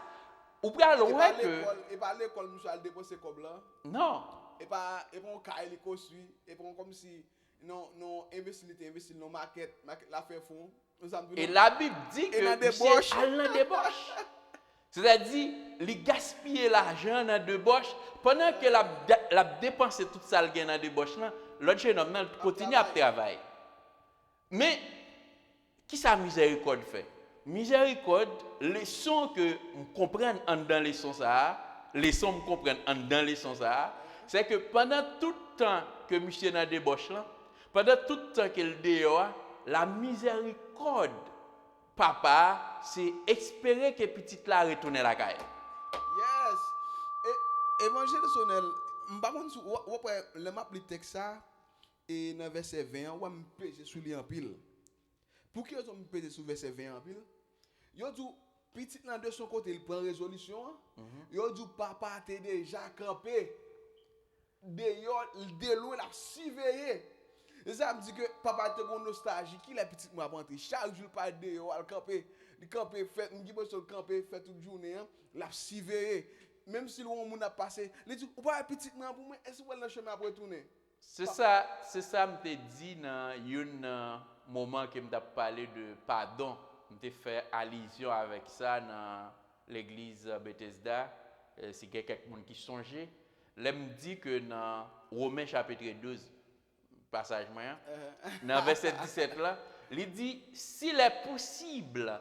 Ou bien loin que et pas l'école monsieur a déposé comme là. Non. Et pas on caille les construit et pas comme si non investir dans market la faire fond. Et la Bible dit que dans débauche. C'est-à-dire, il gaspiller l'argent dans débauche pendant que la dépense tout ça le gain dans débauche là, l'autre jeune homme continue à travailler. Mais qui sa miséricorde fait? miséricorde, leçon que on comprenne dans leçon ça, leçon me comprendre dans leçon ça, c'est que pendant tout le temps que monsieur n'a débauche là, pendant tout le temps qu'il dehors, la miséricorde papa, c'est espérer que petite là retourne la caille. Yes. Évangile sonnel, m'pa konn sou le m'a li texte ça et dans verset 20, on me peser sous li en pile. Pour qui on me peser sous verset 20 en pile? Yo dit petit nan de son côté il prend résolution. Yo dit papa t'es déjà campé. De loin la surveiller. Et ça me dit que papa te gon nostalgie qui la petite m'a rentrer chaque jour pas dehors al camper. Il camper fait m'di bon sur camper fait toute journée la surveiller. Même si on moun a passé, il dit ou pas petite nan pour moi est-ce que le chemin après retourner? C'est ça me te dit dans un moment que me t'a parlé de pardon, me te fait allusion avec ça dans l'église Bethesda, c'est quelqu'un qui songeait. Là me dit que dans Romains chapitre 12 passage moyen dans verset 17 là, il dit s'il est possible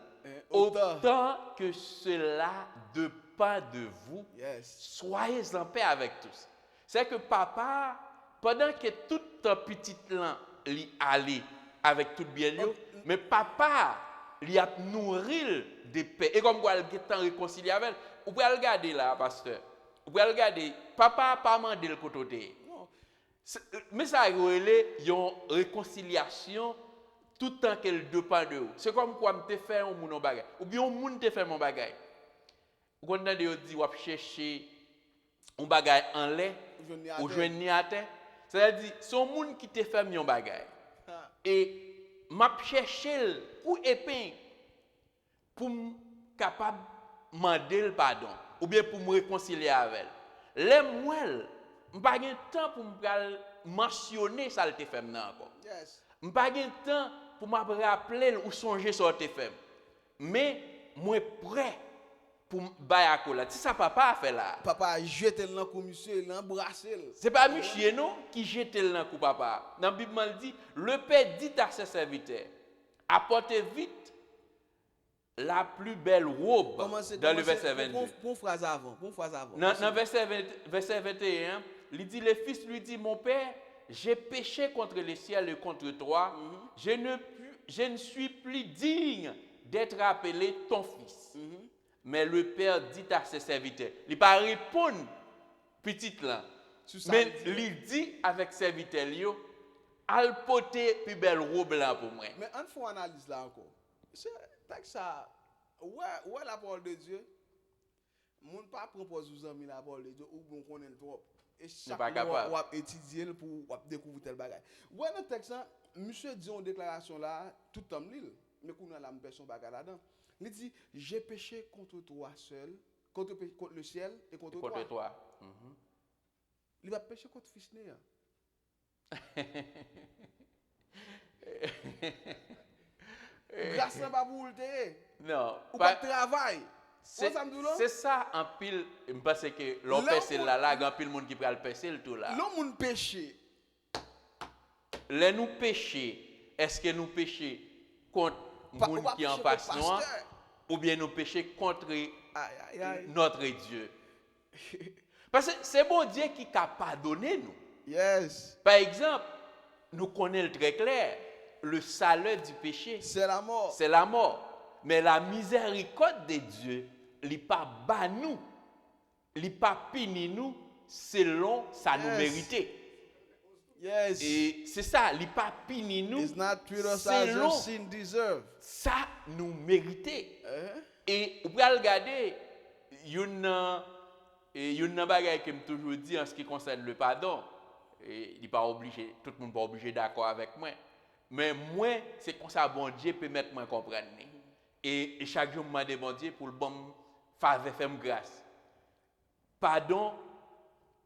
autant que cela dépend de vous, soyez en paix avec tous. C'est que papa pendant que tout un petit là li allait avec tout bien lui, mais papa li a nourri de paix et comme quoi il est en réconcilier avec. Vous pouvez regarder là pasteur. Vous pouvez regarder papa pas mandé le côté. Mais ça relève une réconciliation tout le temps qu'elle dépend de vous. C'est comme quoi me te fait un moun bagay ou bien un moun te fait mon bagay. Vous connaissez dit ou chercher un bagay en lait ou joindre à terre. C'est-à-dire son moun qui te fait mon bagay. Et m'a chercher pour épin pour capable demander le pardon ou bien pour me réconcilier avec elle. Les mouelles, m'pas gain temps pour me mentionner ça le te fait encore. M'pas gain temps pour me rappeler ou songer sur te fait. Mais moi prêt pour bailler là. C'est ça papa a fait là. Papa a jeté le coup monsieur, l'embrasser. C'est pas monsieur non qui jette le coup papa. Dans la Bible il dit le père dit à ses serviteurs apportez vite la plus belle robe dans le verset 22. Bon phrase avant. Dans verset 21, il dit, le fils lui dit, mon père, j'ai péché contre le ciel et contre toi. Je ne suis plus digne d'être appelé ton fils. Mais le père dit à ses serviteurs, il ne va pas répondre, petite là. Mais il dit avec ses serviteurs, al porter plus belle robe là pour moi. Mais on fait une analyse là encore. C'est ça. Ouais la parole de Dieu. Mon pas propose aux amis la parole de Dieu ou bon connaît le trop. Et chaque fois on va étudier pour découvrir tel bagage. Ouais dans texte ça, monsieur dit une déclaration là tout homme l'île. Mais qu'on a la personne bagage là-dedans. Il dit j'ai péché contre toi seul, contre le ciel et contre toi. Il va pécher contre fils né. Grâce n'a pas pour le non, pas travail. C'est ça en pile, je pense que l'on pèse là, grand pile monde qui peut le pèser le tout là. L'homme monde péché. Les nous pécher, est-ce que nous pécher contre monde qui en passe noir ou bien nous pécher contre notre Dieu? Parce que c'est bon Dieu qui a pardonné nous. Yes. Par exemple, nous connaissons très clair, le salaire du péché, c'est la mort. C'est la mort. Mais la miséricorde de Dieu, il n'est pas bas nous, il n'est pas puni nous selon ça nous mériter. Yes. Et c'est ça, il n'est pas puni nous selon ça nous mériter. Et vous pouvez regarder, il y a une bagaille que je toujours dit en ce qui concerne le pardon. Et il pas obligé, tout le monde n'est pas obligé d'accord avec moi. Mais moi, c'est comme ça bon Dieu peut mettre moi comprendre. Et chaque jour, je me demande bon Dieu pour le bon faveur, faire grâce. Pardon,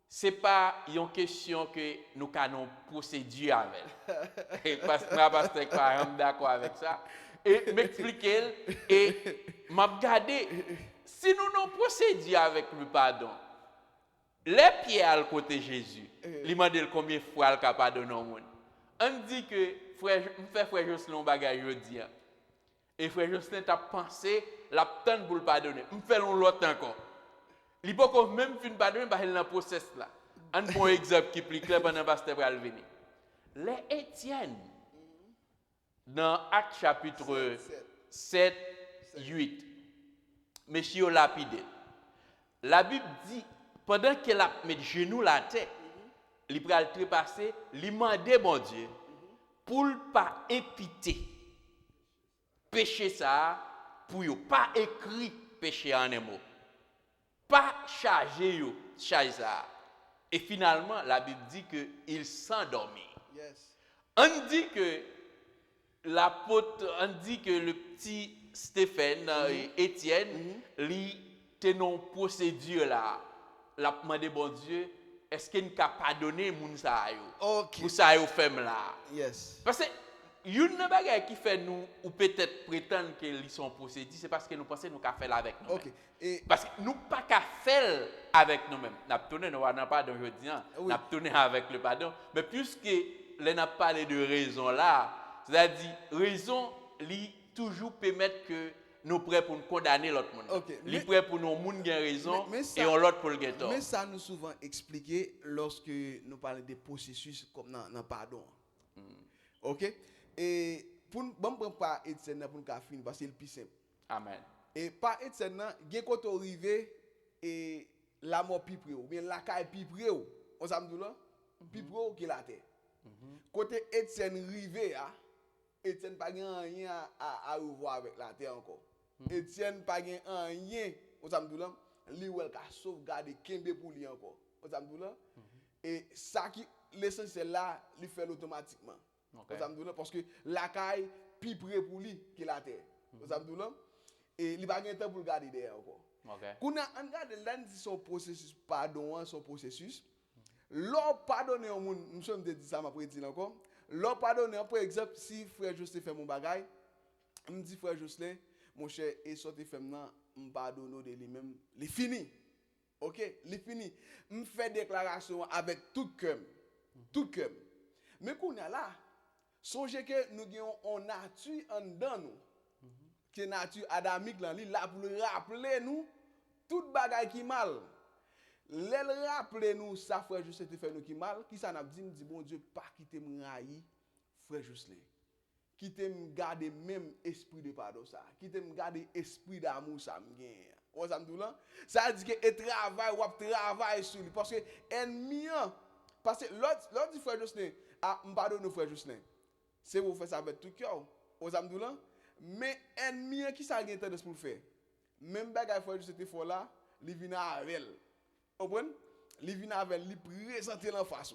ce n'est pas une question que nous avons procédure avec. Parce que je ne suis pas d'accord avec ça. Et m'expliquer, et m'a regardé, si nous avons procédure avec le pardon, les pieds à côté Jésus, il m'a dit combien de fois il a pardonné au monde. On dit que frère Jocelyn bagage aujourd'hui. Et frère Jocelyn t'a pensé, l'attendre pour le pardonner. Me fait l'autre encore. Il peut pas même fin pardonner parce qu'il est dans le process là. Un bon exemple qui est plus clair pendant pasteur va venir. Les Étienne, dans Acte chapitre 7, 8, monsieur lapidé. La Bible dit, pendant qu'elle a mis genou la tête, il pral trépasser, il demandait bon Dieu pour ne pas impiter péché ça pour yo pas écrit péché en un mot. Pas charger yo, charger ça. Et finalement, la Bible dit que il s'endormit. Yes. On dit que l'apôtre, on dit que le petit Stéphane, Étienne, lui était dans une procédure là. L'a demandé bon Dieu, est-ce qu'il n'a pas donné moun sa yo? OK. Pour ça yo fait là. Yes. Parce que une bagage qui fait nous ou peut-être prétendre qu'ils sont procédés, c'est parce que nous pensons nous qu'à faire avec nous. OK. Et parce que nous pas qu'à faire avec nous-mêmes. N'a tourné nous n'a pas aujourd'hui, n'a tourné avec le pardon, mais puisque les n'a parlé de raison là, c'est-à-dire raison li toujours permettre que nous prêts pour nous condamner l'autre monde. Okay. Li prêt pour nous moun gen raison ça, et on l'autre pour le ghetto. Mais ça nous souvent expliqué lorsque nous parlons des processus comme dans pardon. OK? Et pour bon prendre pas Etienne pour nous finir parce que c'est le plus simple. Amen. Et pas Etienne gen quand arrivé et la mort pi près ou bien la caille pi près ou on s'amdou là pi près ou qui la terre. Côté Etienne rivé a Etienne pas rien à revoir avec la terre encore. Etienne pas rien on s'amdou là li wel ka sauvegarder kembe pour lui encore. On s'amdou là et ça qui l'essentiel là lui fait automatiquement. Okay. Parce que la caille pi près pour lui que la terre. Et il va pas temps pour garder derrière encore. Okay. Quand on regarde lundi son processus pardon, son processus, l'or pardonner au monde, nous sommes dit ça m'a dit encore. L'or pardonner par exemple si frère Jocelyn fait mon bagage, me dit frère Jocelyn, mon cher et sorti fait maintenant, me pardonner de lui-même, il fini. OK, il fini. Me fait déclaration avec tout cœur. Tout cœur. Mais qu'on a là songez que nous avons une nature en dedans nous. Qui est nature adamique là pour rappeler nous toute bagaille qui mal. L'elle rappeler nous ça frère Jocelyn te fait nous qui mal, qui ça n'a dit bon Dieu pas quitter me railler frère Jocelyn. Quitter me garder même esprit de pardon ça, quitter me garder esprit d'amour ça me gagne. On s'amdou là, ça dit que travail sur lui parce que ennemi parce que l'autre dit frère Jocelyn me pardonne frère Jocelyn. C'est vous faire ça avec tout cœur. Aux amdoulan, mais ennemi qui ça gagne tendance pour faire. Même bagay frère c'était fort là, li vient avec. Comprendre? Li vient avec, li présenter en face.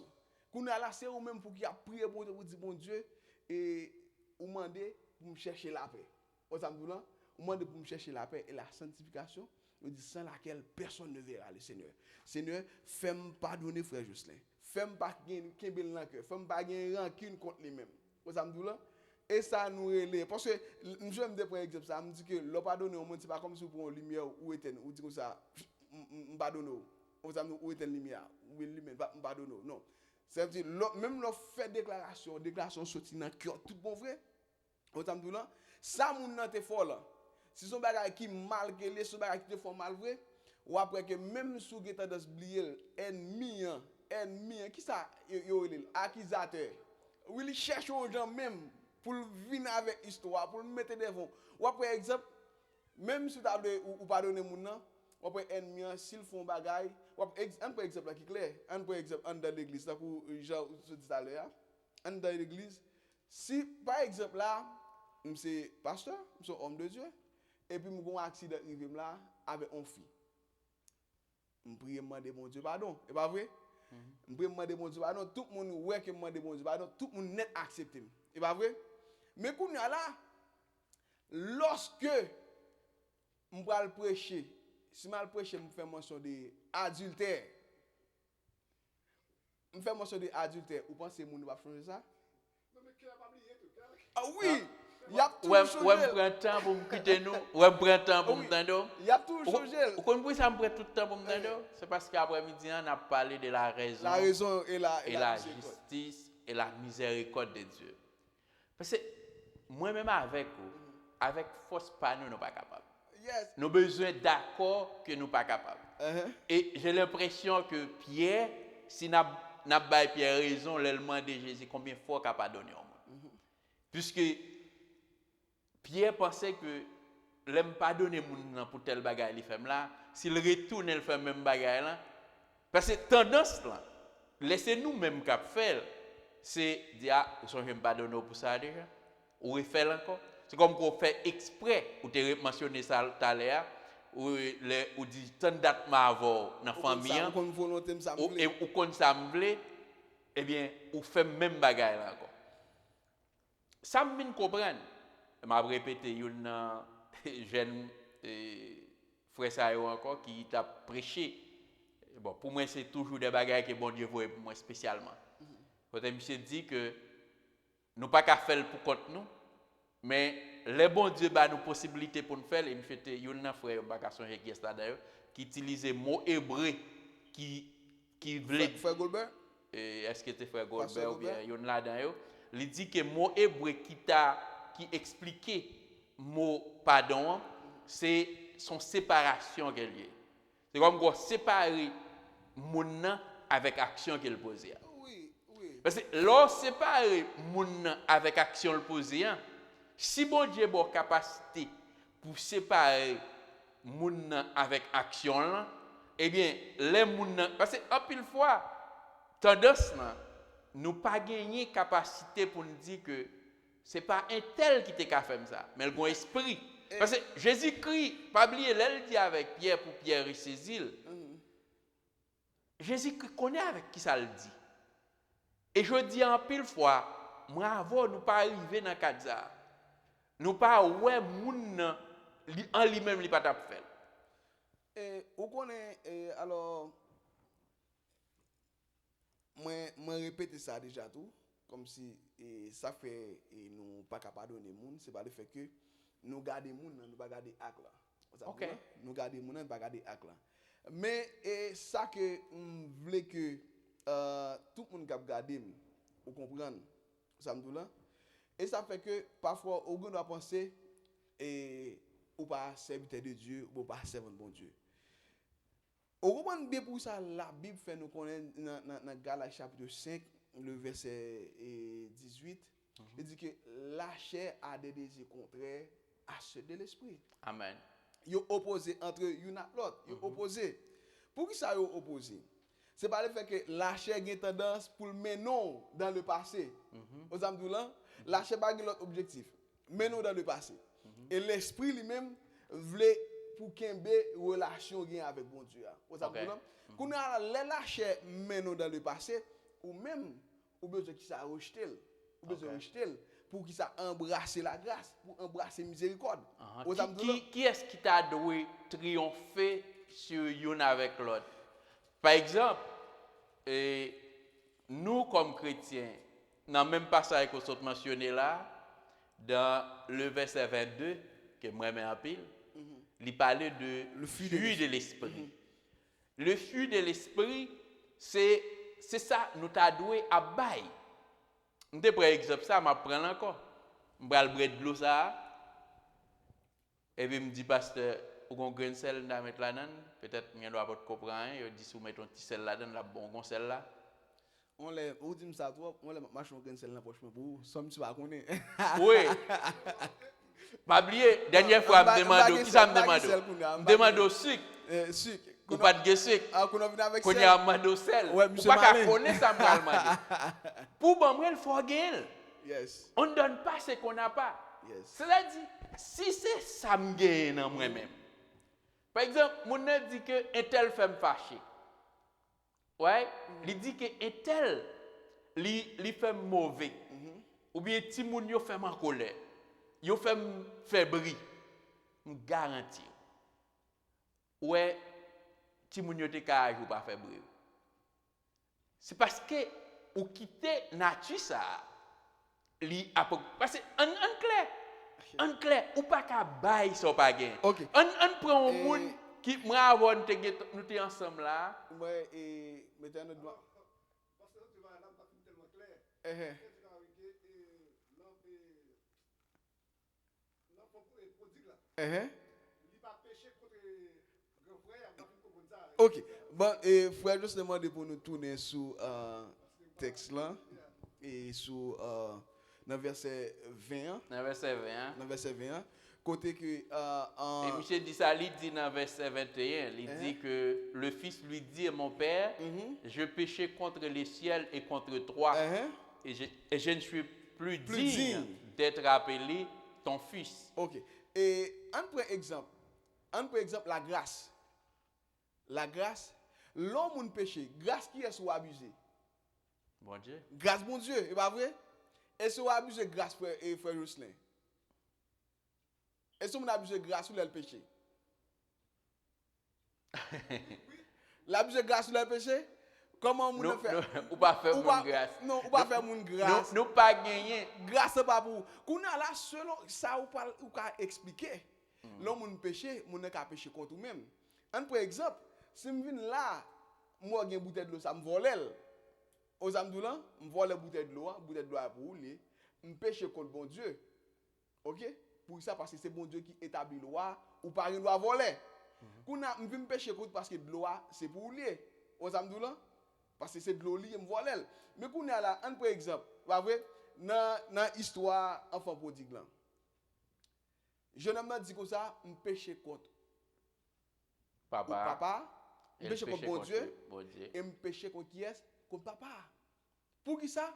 Qu'on a là c'est ou même pour qui a prié pour dire bon Dieu et ou demander pour me chercher la paix. Aux amdoulan, ou demander pour me chercher la paix et la sanctification, on dit sans laquelle personne ne verra le Seigneur. Seigneur, fais-moi pardonner frère Jocelyn. Fais-moi pas kembe dans cœur, fais-moi pas gagner rancune contre lui-même. Et ça nous relève. Parce que je me prends exemple, ça me dit que le pardonner au monde, c'est pas comme si pour une lumière ou éteindre, ou dire ça, pardonner. Ou éteindre lumière, ou lumière, pardonner. Non. C'est-à-dire, même le fait déclaration sortie dans le cœur, tout bon vrai. Ça, mon nan te fort là. Si son bagage qui mal gelé, son bagage qui te fort mal vrai, ou après que même sous que tendance oublier ennemi, qui ça, accusateur. Ou il cherche aux gens même pour venir avec histoire, pour mettre devant. Ou par exemple, même si ou pardonner mon nom, ou par ennemi s'ils font bagaille, ou par exemple qui clair, un par exemple dans l'église là pour Jean dit tout à l'heure, dans l'église, si par exemple là, c'est pasteur, c'est homme de Dieu, et puis mon accident arrivé là avec une fille. Je prie demander mon Dieu pardon, et pas vrai? Je prie demander mon Dieu pardon, tout le monde ouais que me demander mon Dieu pardon, tout le monde net accepté. Et pas vrai? Mais quand on a là, lorsque je vais prêcher, si je prêcher, je fais mention de adultère. Je fais mention de adultère. Vous pensez que je vais changer ça? Non, mais qui n'a pas oublié tout? Ah oui! Il y a tout changé. Ouais, prend temps pour me quitter nous. Ouais, prend temps pour me tendre. Il y a tout changé. Vous comprenez ça me prend tout le temps pour me tendre? C'est parce qu'après-midi, on a parlé de la raison. La raison et la justice et la miséricorde de Dieu. Parce que moi-même avec vous, avec force pas nous pas capable. Yes. Nous avons besoin d'accord que nous pas capable. Et j'ai l'impression que Pierre, si n'a pas Pierre raison, l'élément de Jésus, combien de fois qu'il n'a pas donné au monde. Puisque Pierre pensait que l'aime pas donner moun pour tel bagage il fait là, s'il retourne il fait même bagage là, parce que tendance là, laissez nous même cap faire, c'est dire ah, on ne pas donner pour ça déjà, ou refaire encore. C'est comme qu'on fait exprès, ou tu mentionné ça tout à l'heure, ou dit tant date ma avant dans la famille, ou qu'on s'assemble, eh bien, ou fait même bagage là encore. Ça me comprendre. Je vais répéter une jeune frère ça encore qui t'a prêché. Bon, pour moi c'est toujours des bagages que bon Dieu voit pour moi spécialement. Quand monsieur dit que nous pas qu'à faire pour compte nous, mais les bon Dieu ba nous possibilité pour nous faire. Et me fait une frère qui utilisait mot hébreu qui voulait frère Goldberg. Est-ce que c'était frère Goldberg ou bien yon là-dedans il dit que mot hébreu qui expliquait mot pardon c'est son séparation qu'elle est. C'est comme qu'on séparer moun avec action qu'elle posait. Oui. Parce que lorsque séparer moun avec action le posée, si bon Dieu a capacité pour séparer moun avec action là, eh bien les moun parce que en pile fois tendance là nous pas gagner capacité pour nous dire que c'est pas un tel qui t'a fait ça, mais le bon esprit. Parce que Jésus-Christ, pas oublier, elle dit avec Pierre pour Pierre et saisir. Jésus-Christ connaît avec qui ça le dit. Et je dis en pile fois, moi avant nous pas arriver dans cadre ça. Nous pas ouais moun en lui-même li pas t'a faire. Et vous connaissez alors moi répéter ça déjà tout comme si ça fait nous pas capable donner moun, c'est pas le fait que nous garder moun nous pas garder acte là. OK. Nous garder moun nous pas garder acte là. Mais ça que voulait que tout le monde cap garder vous comprendre ça me dit là. Et ça fait que parfois on doit penser ou pas serviteur de Dieu ou pas servant de bon Dieu. On comprend bien pour ça la Bible fait nous connaître dans Galates chapitre 5 le verset 18 il dit que la chair a des désirs contraires à ceux de l'esprit. Amen. Ils sont opposés entre une et l'autre, ils sont opposés. Pour qui ça est opposé? C'est pas le fait que la chair a une tendance pour le mener dans le passé. Aux Amdoulan, la chair n'a pas l'autre objectif. Mener dans le passé. Et l'esprit lui-même voulait pour qu'il y ait une relation avec bon Dieu. Aux Amdoulan, quand on a la chair mener dans le passé, ou même, ou besoin qu'il ça rejeter. Ou besoin rejeter pour qu'il ça embrasser la grâce, pour embrasser la miséricorde. Qui est-ce qui t'a doué triompher sur une avec l'autre? Par exemple, nous comme chrétiens, dans le même passage que vous mentionné là, dans le verset 22, que moi je mets en pile, il parlait de le fruit de l'esprit. Le fruit de l'esprit, c'est ça, nous t'a doué à bail. Je prends exemple ça, je prends encore. Je prends le bread de l'eau ça. Et puis je me dis, pasteur, ou qu'on grain sel dans mettre là-dedans, peut-être que je ne dois pas comprendre, je dis, si vous mettez un petit sel là-dedans, la bon sel là. On les, vous dites ça, on les marche un grain sel dans la poche pour somme tu vas connaître. Oui. Pas oublier, dernière fois, je me demande, qui ça me demande? Je me demande au sucre. Sucre. Ou pas de sucre. Ah, qu'on a venu avec sel. Qu'on y a demandé au sel. Ouais, ou pas qu'à connaître ça, me demander. Pour bon, il faut gagner. Yes. On ne donne pas ce qu'on n'a pas. Yes. C'est-à-dire, si c'est ça me gagne dans moi-même. Par exemple, mon dit que un tel fait me fâcher. Ouais, il dit que un tel li fait mauvais. Ou bien ti moun yo fait en colère. Yo fait fébrile. Me garantis. Ouais, ti moun yo te ka ou pas fébrile. C'est parce que ou quitter nature ça. Parce que en clair, ou pas qu'à bailler ça pas gain. OK. On prend un monde qui moi avant nous te ensemble là. Ouais et mettez un autre doigt. Parce que tu vas là pas tellement clair. Il pas péché contre grand frère, pas comme ça. OK. Bon, et frère, juste demander pour nous tourner sur texte là et sur dans verset 20. Dans verset 20. Dans verset 20. Côté que Et Michel dit ça, il dit dans verset 21, il dit que le fils lui dit, mon père, je péchais contre le ciel et contre toi, et je ne suis plus digne d'être appelé ton fils. OK. Et un prend exemple la grâce. La grâce, l'homme ou péché, grâce qui est sous abusé. Bon Dieu. Grâce bon Dieu, c'est pas vrai? Est-ce qu'on abuse de grâce frère Jocelyn? Est-ce qu'on abuse de grâce ou le péché? L'abus de grâce ou le péché? Comment on peut faire? Ou pas faire mon grâce. Non, ou pas faire mon grâce. Nous pas gagner. Grâce pas pour. Qu'on a là selon ça ou pas expliquer. L'homme mon péché, mon n'a qu'à pécher contre lui-même. Par exemple, si je viens là, moi j'ai une bouteille de l'eau, ça me vole. Aux amdoulan, je vole la bouteille de l'eau pour lui, je péche contre bon Dieu. OK? Pour ça parce que c'est bon Dieu qui établit la loi ou pas une loi voler. Qu'on a je viens pécher contre parce que de loi c'est pour lui. Aux amdoulan parce que c'est de l'eau lié me vole. Mais qu'on a là un par exemple, pas vrai? Dans histoire enfant prodigue là. Jeune homme dit comme ça, je péche contre papa, je péche contre bon Dieu, et je péche contre qui est? Contre papa. Pour qui ça?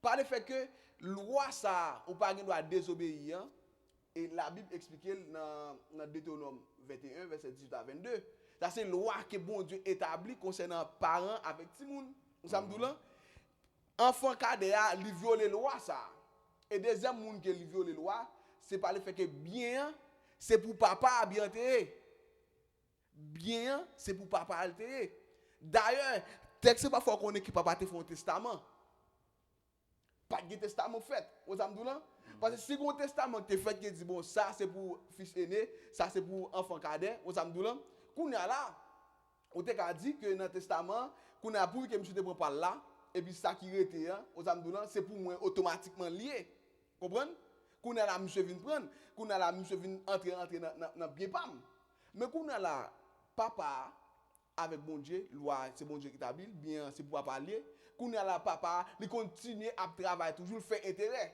Par le fait que loi ça ou pas une loi désobéir et la Bible explique dans Deutéronome 21 verset 18 à 22. Ça c'est loi que bon Dieu établit concernant parents avec petit monde. Nous sommes là. Enfant cadet a li violer loi ça. Et deuxième monde qui li violer loi, c'est par le fait que bien c'est pour papa bien enterré. Bien c'est pour papa altérer. D'ailleurs, texte pas faut qu'on ait que papa te fait un testament. Pas de testament fait aux amdoulan parce que si un testament te fait qui dit bon ça c'est pour fils aîné, ça c'est pour enfant cadet aux amdoulan, qu'on a là on te a dit que dans le testament qu'on a pour que monsieur te prend pas là et puis ça qui était aux amdoulan c'est pour moi automatiquement lié. Comprendre? Qu'on a là monsieur vient prendre, qu'on a là monsieur vient entrer dans bien pam. Mais qu'on a là papa avec bon Dieu, loi c'est bon Dieu qui établit, bien c'est pour parler. Qu'on a là papa, il continue à travailler toujours faire intérêt.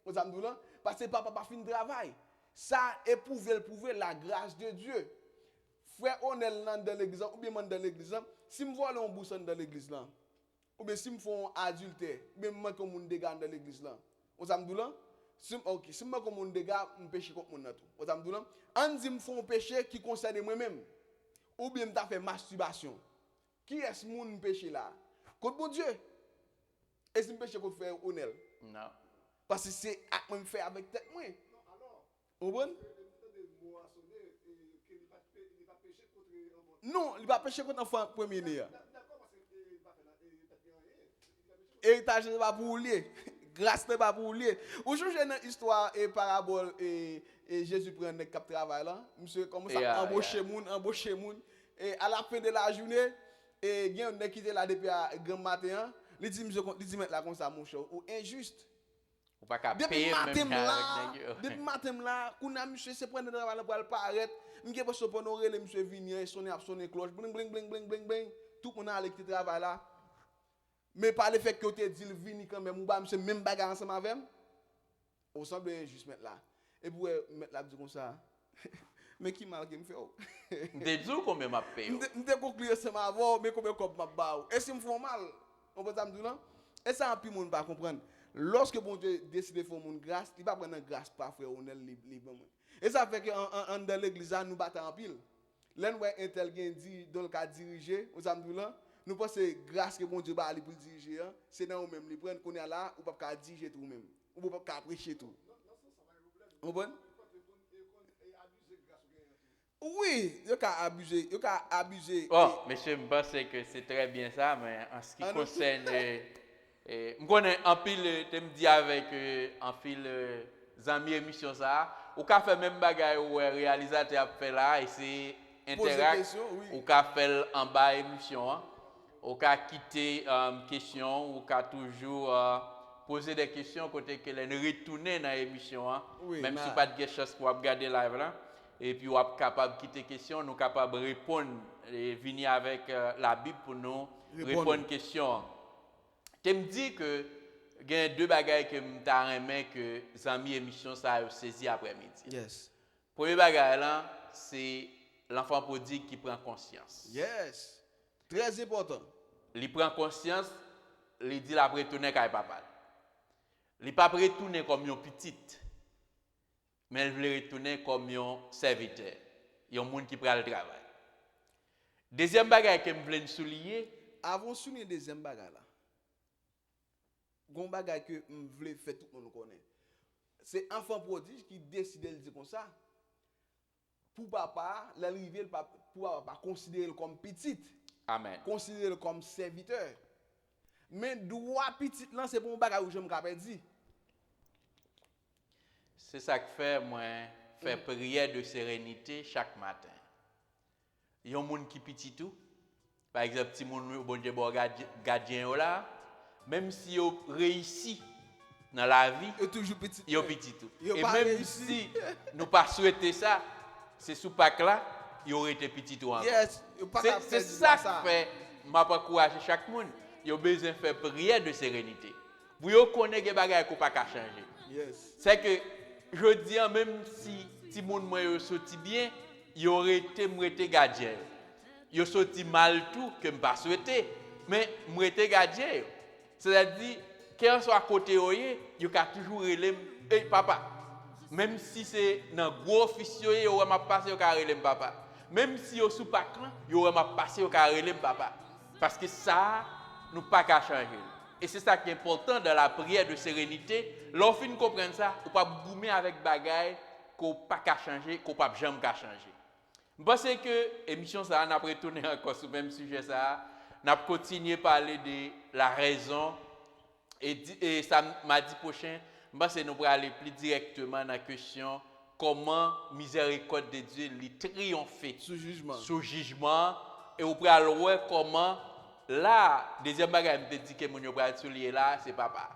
Aux amdoulan parce que papa pas fin de travail. Ça éprouver la grâce de Dieu. Frère Onel dans l'église ou bien dans l'église, si me vole un bousson dans l'église là, ou bien si me font adultère, ou bien moi comme un dégât dans l'église là. Aux amdoulan si moi comme un dégât, me péché contre mon tout. Aux amdoulan, on dit me font péché qui concerne moi-même. Ou bien me fait masturbation. Qui est-ce mon péché là? Contre bon Dieu. Est-ce que me péché contre frère Onel? Non. Parce que c'est à moi me faire avec tête moi. Non, alors. Vous comprenez? Non, il va pécher contre l'enfant premier-né. Héritage n'est pas pour lui. Grâce n'est pas pour lui. Aujourd'hui, dans l'histoire et parabole et Jésus prend un cap travail là, monsieur commence à embaucher moun et à la fin de la journée et il y a un qui était là depuis grand matin, il dit mettre là comme ça mon cher ou injuste. Ou pas qu'à payer même avec depuis matin là, qu'on a monsieur se prendre travail pour le paraître, m'gé pas so honorer le monsieur venir sonner cloche bling bling bling bling bling bling tout monde a qui travail là. Mais par le fait que tu dit vini quand même ou pas monsieur même bagarre ensemble avec on semble injuste mettre là. Et pour mettre là dit comme ça. Mais qui mal que me fait? Des jours combien m'a payé? M'te conclure c'est ma voix mais combien comme m'a ba. Est-ce me font mal? On peut ça me dire là? Et ça en plus monde pas comprendre. Lorsque bon Dieu décide de faire mon grâce, il va prendre grâce pas frère on est libre. Et ça fait que en dans l'église nous battons en pile. Là nous un tel gain dit dans le cas diriger aux amdoulan, nous pensons grâce que bon Dieu ba pour diriger, c'est dans nous même li prendre qu'on est là ou pas diriger tout même. Ou pas prêcher tout. Vous comprenez? Oui, il a abusé. Oh, monsieur, je pense que c'est très bien ça, mais en ce qui concerne, je connais en pile, tu me dis avec en pile amis émission ça, ou qu'a fait même bagaille où réalisateur a fait là et c'est interact, ou qu'a fait en bas émission, ou qu'a quitté question, ou qu'a toujours poser des questions côté que les retourner dans l'émission Oui, même si pas de chance pour regarder live là et puis on est capable de quitter questions nous capable de répondre et venir avec la Bible pour nous répondre aux questions. Tu me dis que il y a deux bagages que m'ta aimé que amis émission ça a saisi après-midi. Yes. Premier bagage là, c'est l'enfant prodigue qui prend conscience. Yes. Très important. Il prend conscience, il dit la retourner kay papa. Il pas retourner comme un petit, mais il veut retourner comme un serviteur, un monde qui prend le travail. Deuxième bagage que je voulais souligner, avant de souligner deuxième bagage là. Gon bagay que m vle faire tout le monde connaît. C'est enfant prodige qui décide de dire comme ça. Pour papa, l'arrivée pour papa considérer comme petit. amen. Considérer comme serviteur. Mais droit petit là c'est pour un bagay où je me capable dire. C'est ça que fait moi faire prière de sérénité chaque matin. Il y a un monde qui petit tout. Par exemple, si mon bon Dieu gardien là, même si yo réussi dans la vie, Yo toujours petit. Yo petit tout. Yo Et pas même réussi. si nous pas souhaiter ça, c'est sous Pâques là, il aurait été petit tout encore. Yes, yo pas capable C'est faire ça qui fait m'a encourager chaque monde. Yo besoin faire prière de sérénité. Pour yo connaître que bagay ko pas ka changer. Yes. C'est que je dis même si monde moi yo sorti bien, il aurait été gardien. Yo sorti mal tout que me pas souhaiter, mais m'rete gardien. C'est-à-dire quel soit côté yo ka toujours relem hey papa. Même si c'est dans gros officier yo m'a passer yo ka relem papa. Même si yo sous Pâques yo m'a passer yo ka relem papa. Parce que ça nous pas qu'à changer. Et c'est ça qui est important dans la prière de sérénité. Lorsqu'on comprend ça, on pas goumer avec bagaille qu'on pas qu'à changer, qu'on pas jamais qu'à changer. Je pense que l'émission ça n'a pas retourné encore sur le même sujet ça, n'a continué à parler de la raison et ça mardi prochain, je pense que nous allons aller plus directement dans la question comment miséricorde de Dieu lui triompher sous jugement et on pourra voir comment là deuxième bagage me dit que mon yo pral soulier là c'est papa.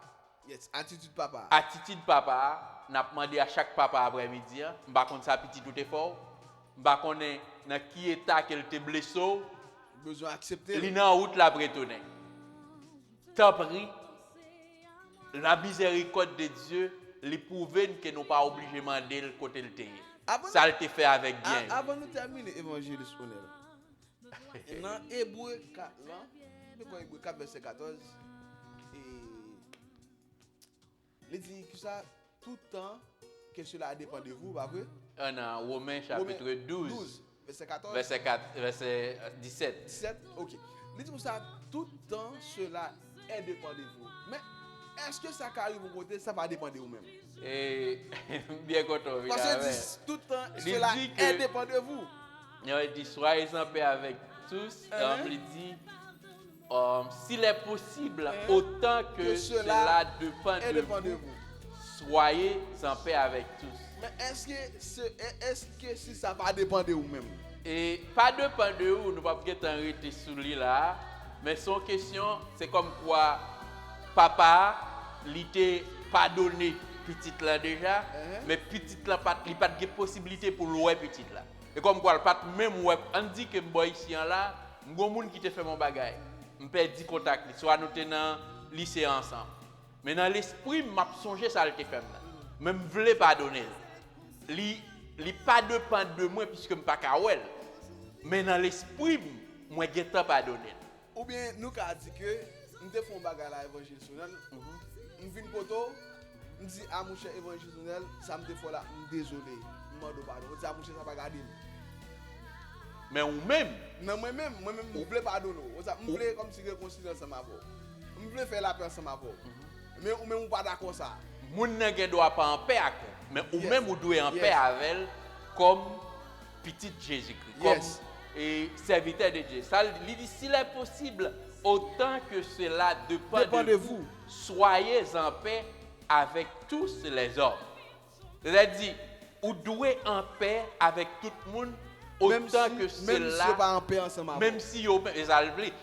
Yes, attitude papa. Attitude papa, n'a demandé à chaque papa après-midi, m'pa connait sa petit tout effort, m'pa connait dans qui état qu'elle te blessé, besoin accepter. Li nan route la bretonner. Tant pris la miséricorde de Dieu lui prouve que nous pas obligé demander le côté le terre. Ça le fait avec bien. Avant de terminer l'évangile honnête. Dans Hébreu 4 là, Hébreu 4 verset 14 et il dit que ça tout temps que cela dépend de vous, pas vrai? Dans Romains chapitre 12 verset 14 verset 17. 17, OK. Il dit que ça tout temps cela est dépend de vous. Mais est-ce que ça arrive au côté ça va dépendre de vous-même? Et bien content. Parce que tout temps cela est dépend de vous. Il dit soyez en paix avec tous. Il dit s'il est possible autant que cela dépend de vous, soyez en paix avec tous. Mais est-ce que si ça va dépendre de vous-même? Et pas dépend de vous, nous ne pouvons pas arrêter sous lui là, mais son question c'est comme quoi papa l'était pardonné petite là déjà, mais petite là pas de possibilité pour louer petite là. Et comme quoi pas même ouais, on dit que boy ici là, m'gon monde qui te fait mon bagage. On perdu contact, soit nous tenant lycée ensemble. Mais dans l'esprit m'a songé ça le te fait là. Même voulait pardonner. Li pas dépend de moi puisque me pas kawel. Mais dans l'esprit moi geta pardonner. Ou bien nous ka dit que nous te font bagage à évangile sonel. On vinn poto, on dit à mon cher évangile sonel, ça me te fait là, désolé. Mando pardon. On dit à mon cher ça pas garder. Mais ou même non moi-même je voulais pardonner. Je voulais comme si réconcilier ensemble avec vous. Je voulais faire la paix ensemble avec vous. Mais ou même pas d'accord ça. Moun nan gen doit pas en paix avec, mais ou même ou doit en paix avec comme petit Jésus-Christ, comme et serviteur de Dieu. Ça il dit s'il est possible autant que cela dépend de vous, soyez en paix avec tous les hommes. C'est-à-dire ou doit en paix avec tout le monde autant que cela, même si pas en paix ensemble. Même si yo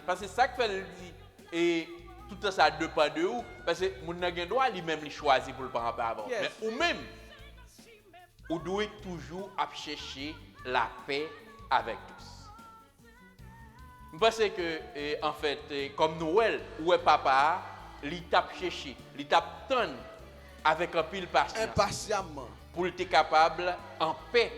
parce que ça que fait dit et tout ça dépend de vous. Parce que mon n'a gen droit lui-même lui choisir pour le prendre avant. Yes. Mais ou même, vous devez toujours chercher la paix avec tous. Je pense que, en fait, comme Noël, où est papa, il tape chercher, il tape tonne avec un pile patience. Impatiemment. Pour être capable en paix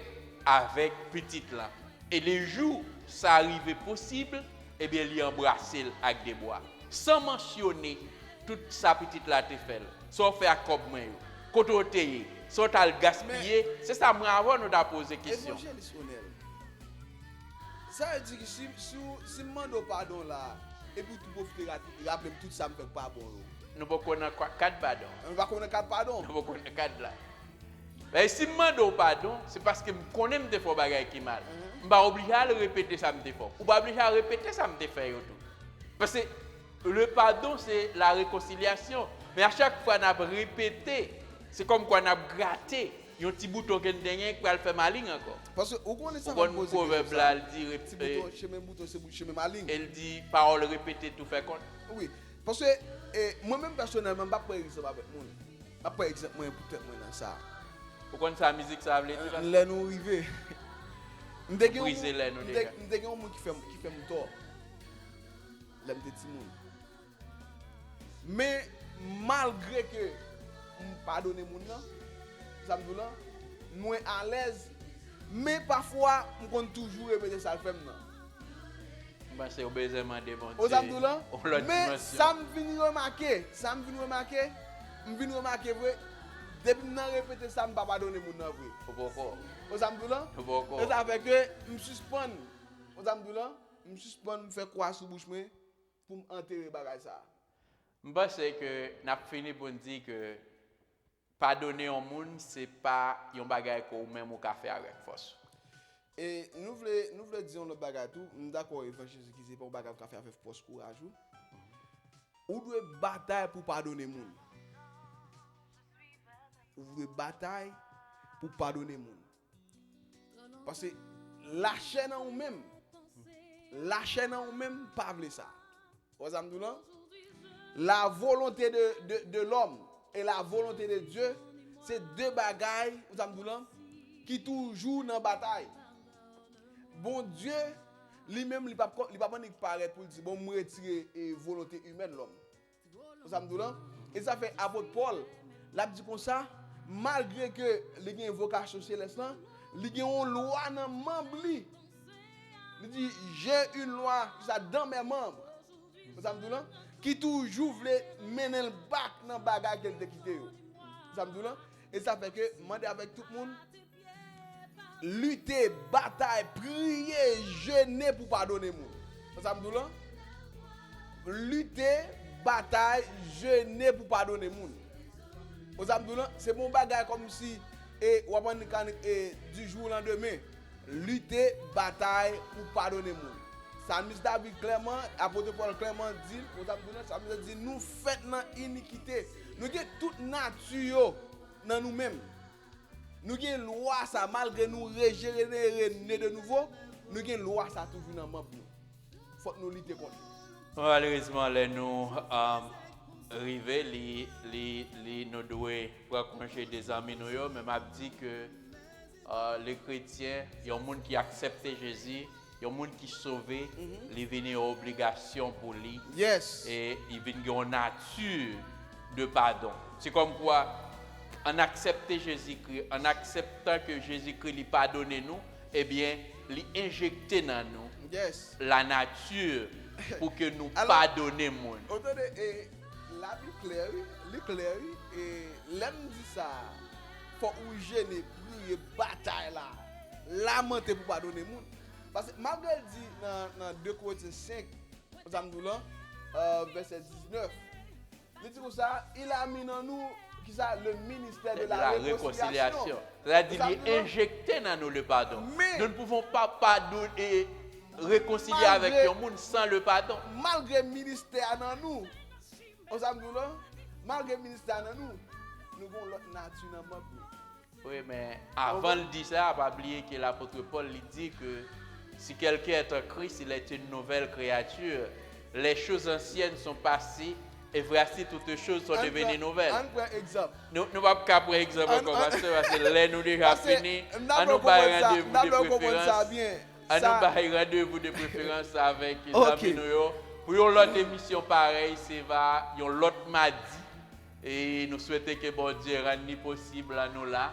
avec petite là. Et les jours ça arrive possible, eh bien, il embrasser avec des bois. Sans mentionner toute sa petite là te fait. Soit fait à cob moi, côté, soit à le gaspiller, c'est ça moi avant nous t'a posé question. Évangélisationnel. Ça veut dire que si mando pardon là et puis tout profiter rappeler tout ça me fait pas bon. Nous pas connaître quatre pardon. On va connaître quatre pardon. Nous pas connaître quatre là. Mais si je demande pardon, c'est parce que je connais des fois bagaille qui mal. Je ne suis pas obligé à le répéter ça me défaut. Ou pas obligé à répéter ça me défaut tout. Parce que le pardon c'est la réconciliation. Mais à chaque fois qu'on a répété, c'est comme quand on a gratté. Il y a un petit bouton qui est pour faire maligne encore. Parce que vous connaissez ça. Vous proverbe là, elle dit chemin maligne. Elle dit parole répétée tout fait compte. Oui, parce que moi-même personnellement, je ne vais pas prendre exemple avec moi. Je ne vais pas exemple peut-être moi dans ça. Vous connaissez la musique ça veut dire Là nous arrivé. Briser les nous déjà. Nous avons un monde qui fait mon tort. Là me petit monde. Mais malgré que je pardonne mon nom, ça me dit là, moi à l'aise, mais parfois je compte toujours répéter ça le fait non. Bah c'est obéissement de bon Dieu. Aux amdoulan. Mais ça me vient remarquer, je viens remarquer vrai. Depuis que je répète ça, je ne vais pas pardonner mon nom. Pourquoi? Aux amdoulan. Pourquoi? Et ça fait que je me suspends. Aux amdoulan, je me suspends, je fais quoi sous bouche pour m'enterrer bagage ça. Je pense que nous avons fini pour dire que pardonner un monde, ce n'est pas un bagage qu'on même au café avec force. Et nous voulons dire le bagage tout, nous d'accord avec Jésus qui c'est pas un bagage qu'on fait avec force courage. Ou doit bataille pour pardonner le monde. Ou doit bataille pour pardonner le monde. Parce que la chaîne en vous-même, pas vle ça. Vous avez la volonté de l'homme et la volonté de Dieu, c'est deux bagailles, vous avez qui toujours dans la bataille. Bon Dieu, lui-même, il ne va pas paraître pour dire, bon, je retire la volonté humaine de l'homme. Vous avez et ça fait apôtre Paul, il a dit comme ça, malgré que il y a une vocation céleste, il y a une loi dans les membres. Il dit, j'ai une loi dans mes membres. Vous avez qui toujours voulait mener le bac dans le bagage qu'elle a quitté. Vous avez et ça fait que, demander avec tout le monde, lutter, bataille, prier, jeûner pour pardonner moi. Vous avez lutter, bataille, jeûner pour pardonner moi. Vous avez c'est mon bagage comme si du jour au lendemain, lutter, bataille pour pardonner moi. Ça nous David Clément, apôtre Paul Clément dit, ça nous dit nous faisons dans iniquité. Nous avons toute nature dans nous-mêmes. Nous avons une loi ça malgré nous régénérer de nouveau, nous avons une loi ça toujours dans membre. Faut nous lutter contre. Malheureusement les nous arriver nous devons rencontrer des amis nous mais m'a dit que les chrétiens, il y a un monde qui accepte Jésus. Il y a des gens qui sont sauvés, ils viennent en obligation pour lui. Yes. Et ils viennent en nature de pardon. C'est comme quoi, en acceptant Jésus-Christ, en acceptant que Jésus-Christ lui pardonne nous, eh bien, il injecte dans nous la nature pour que nous pardonnions. Attendez, la Bible claire, et l'aime dit ça, il faut gêner, prier, bataille là, lamenter pour pardonner les gens. Parce que malgré dit dans 2 Corinthiens 5, verset 19, il dit comme ça, il a mis dans nous qui ça, le ministère de la réconciliation. C'est-à-dire qu'il injecté dans nous le pardon. Mais, nous ne pouvons pas pardonner et réconcilier avec le monde sans le pardon. Malgré le ministère dans nous, malgré le ministère dans nous, nous avons l'autre nature dans nous. Oui, mais avant de dire ça, pas oublier que l'apôtre Paul dit que si quelqu'un est en Christ, il est une nouvelle créature. Les choses anciennes sont passées, Et voici toutes choses sont devenues nouvelles. On prend exemple. Nous ne pouvons pas prendre exemple encore parce que là nous déjà fini. On nous rendez-vous de préférence avec les amis nous. Pour une autre émission pareille, c'est va une autre mardi. Et nous souhaitons que bon Dieu rende possible à nous là.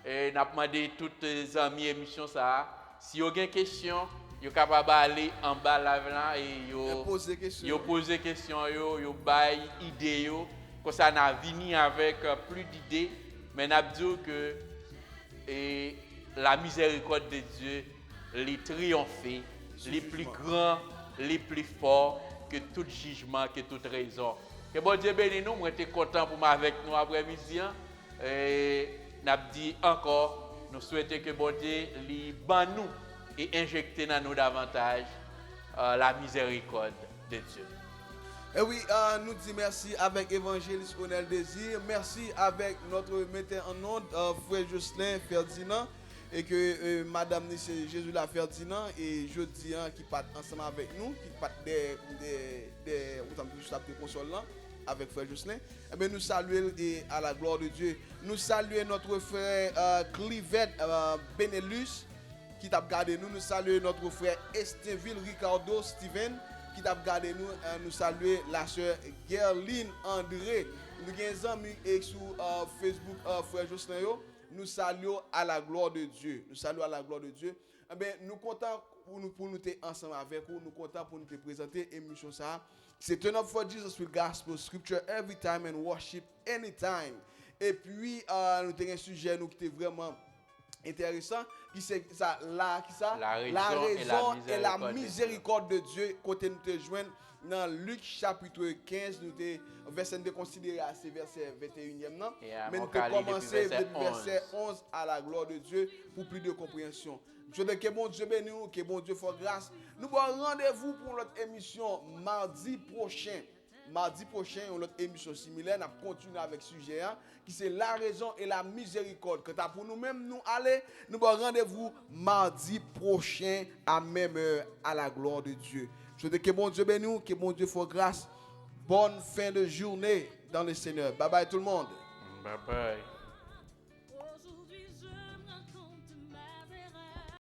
Et nous avons demandé à tous les amis émission ça. Si vous avez des questions, vous êtes capable d'aller en bas là et vous poser des questions, vous bailler idées. Comme ça, nous avons venu avec plus d'idées. Mais nous avons dit que la miséricorde de Dieu, les triompher, les plus grands, les plus forts que tout jugement, que toute raison. Que bon Dieu bénisse nous, nous sommes contents pour avec nous après-midi. Et nous avons dit encore, nous souhaitons que bon Dieu libère nous et injecte dans nous davantage la miséricorde de Dieu. Et oui, nous disons merci avec Évangéliste Onel Désir. Merci avec notre metteur en ondes, frère Jocelyn Ferdinand. Et que Madame Jésus la Ferdinand et jeudi qui partent ensemble avec nous, qui partent des consoles avec frère Jocelyn. Eh bien, nous saluons à la gloire de Dieu. Nous saluons notre frère Clivet Benelus qui t'a gardé nous. Nous saluons notre frère Esteville Ricardo Steven qui t'a gardé nous. Nous saluons la sœur Gerline André. Nous avons des amis sur Facebook, frère Jocelyn. Nous saluons à la gloire de Dieu. Nous saluons à la gloire de Dieu. Eh bien, nous comptons pour nous être ensemble avec vous. Nous comptons pour nous présenter l'émission ça. C'est Turn Up for Jesus with Gospel Scripture every time and worship anytime. Et puis, nous avons un sujet qui était vraiment intéressant. Qui c'est ça? La raison et la miséricorde de Dieu. Côté nous te joindre dans Luc chapitre 15, nous te verset de considérer à ce verset 21e. Non? Mais nous pouvons commencer depuis verset 11 à la gloire de Dieu pour plus de compréhension. Je veux que bon Dieu bénisse nous, que bon Dieu fasse grâce. Nous avons rendez-vous pour notre émission mardi prochain. Mardi prochain, une autre émission similaire. Nous continuons avec ce sujet qui c'est la raison et la miséricorde. Que pour nous-mêmes nous aller, nous avons rendez-vous mardi prochain à même heure à la gloire de Dieu. Je veux que bon Dieu bénisse nous, que bon Dieu fasse grâce. Bonne fin de journée dans le Seigneur. Bye bye tout le monde. Bye bye.